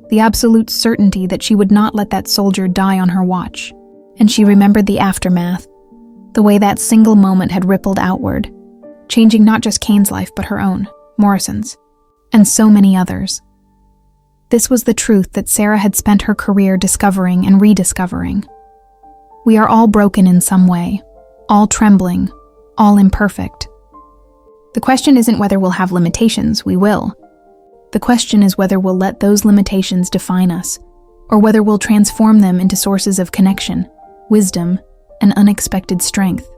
the absolute certainty that she would not let that soldier die on her watch. And she remembered the aftermath, the way that single moment had rippled outward, changing not just Kane's life but her own, Morrison's, and so many others. This was the truth that Sarah had spent her career discovering and rediscovering. We are all broken in some way, all trembling, all imperfect. The question isn't whether we'll have limitations, we will. The question is whether we'll let those limitations define us, or whether we'll transform them into sources of connection, wisdom, and unexpected strength.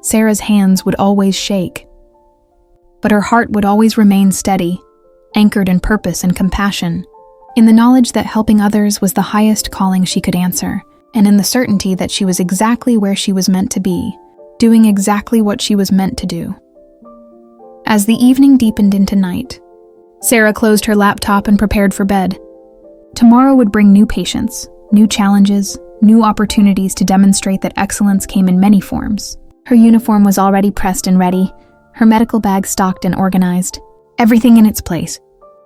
Sarah's hands would always shake, but her heart would always remain steady, anchored in purpose and compassion. in the knowledge that helping others was the highest calling she could answer, and in the certainty that she was exactly where she was meant to be, doing exactly what she was meant to do. As the evening deepened into night, Sarah closed her laptop and prepared for bed. Tomorrow would bring new patients, new challenges, new opportunities to demonstrate that excellence came in many forms. Her uniform was already pressed and ready, her medical bag stocked and organized, everything in its place,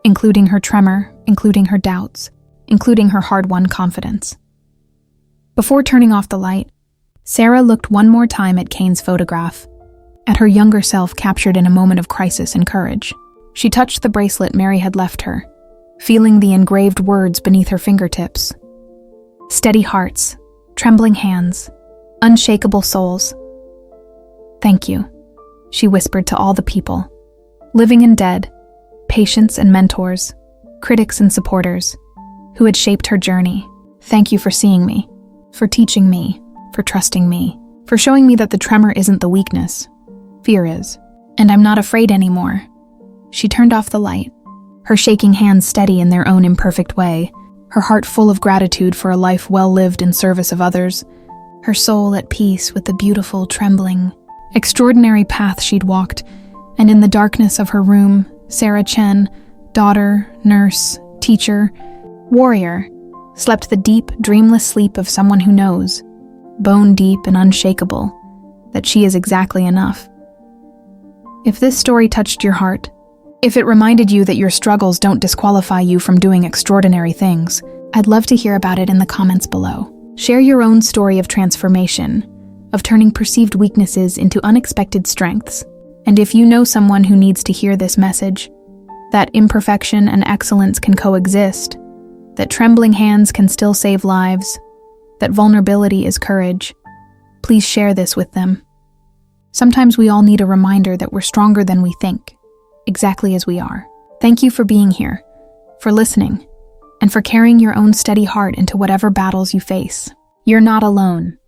including her tremor, including her doubts, including her hard-won confidence. Before turning off the light, Sarah looked one more time at Kane's photograph, at her younger self captured in a moment of crisis and courage. She touched the bracelet Mary had left her, feeling the engraved words beneath her fingertips. Steady hearts, trembling hands, unshakable souls. Thank you, she whispered to all the people, living and dead, patients and mentors, critics and supporters, who had shaped her journey. Thank you for seeing me, for teaching me, for trusting me, for showing me that the tremor isn't the weakness, fear is. And I'm not afraid anymore. She turned off the light, her shaking hands steady in their own imperfect way, her heart full of gratitude for a life well lived in service of others, her soul at peace with the beautiful, trembling, extraordinary path she'd walked. And in the darkness of her room, Sarah Chen, daughter, nurse, teacher, warrior, slept the deep, dreamless sleep of someone who knows, bone deep and unshakable, that she is exactly enough. If this story touched your heart, if it reminded you that your struggles don't disqualify you from doing extraordinary things, I'd love to hear about it in the comments below. Share your own story of transformation, of turning perceived weaknesses into unexpected strengths. And if you know someone who needs to hear this message, that imperfection and excellence can coexist, that trembling hands can still save lives, that vulnerability is courage, please share this with them. Sometimes we all need a reminder that we're stronger than we think, exactly as we are. Thank you for being here, for listening, and for carrying your own steady heart into whatever battles you face. You're not alone.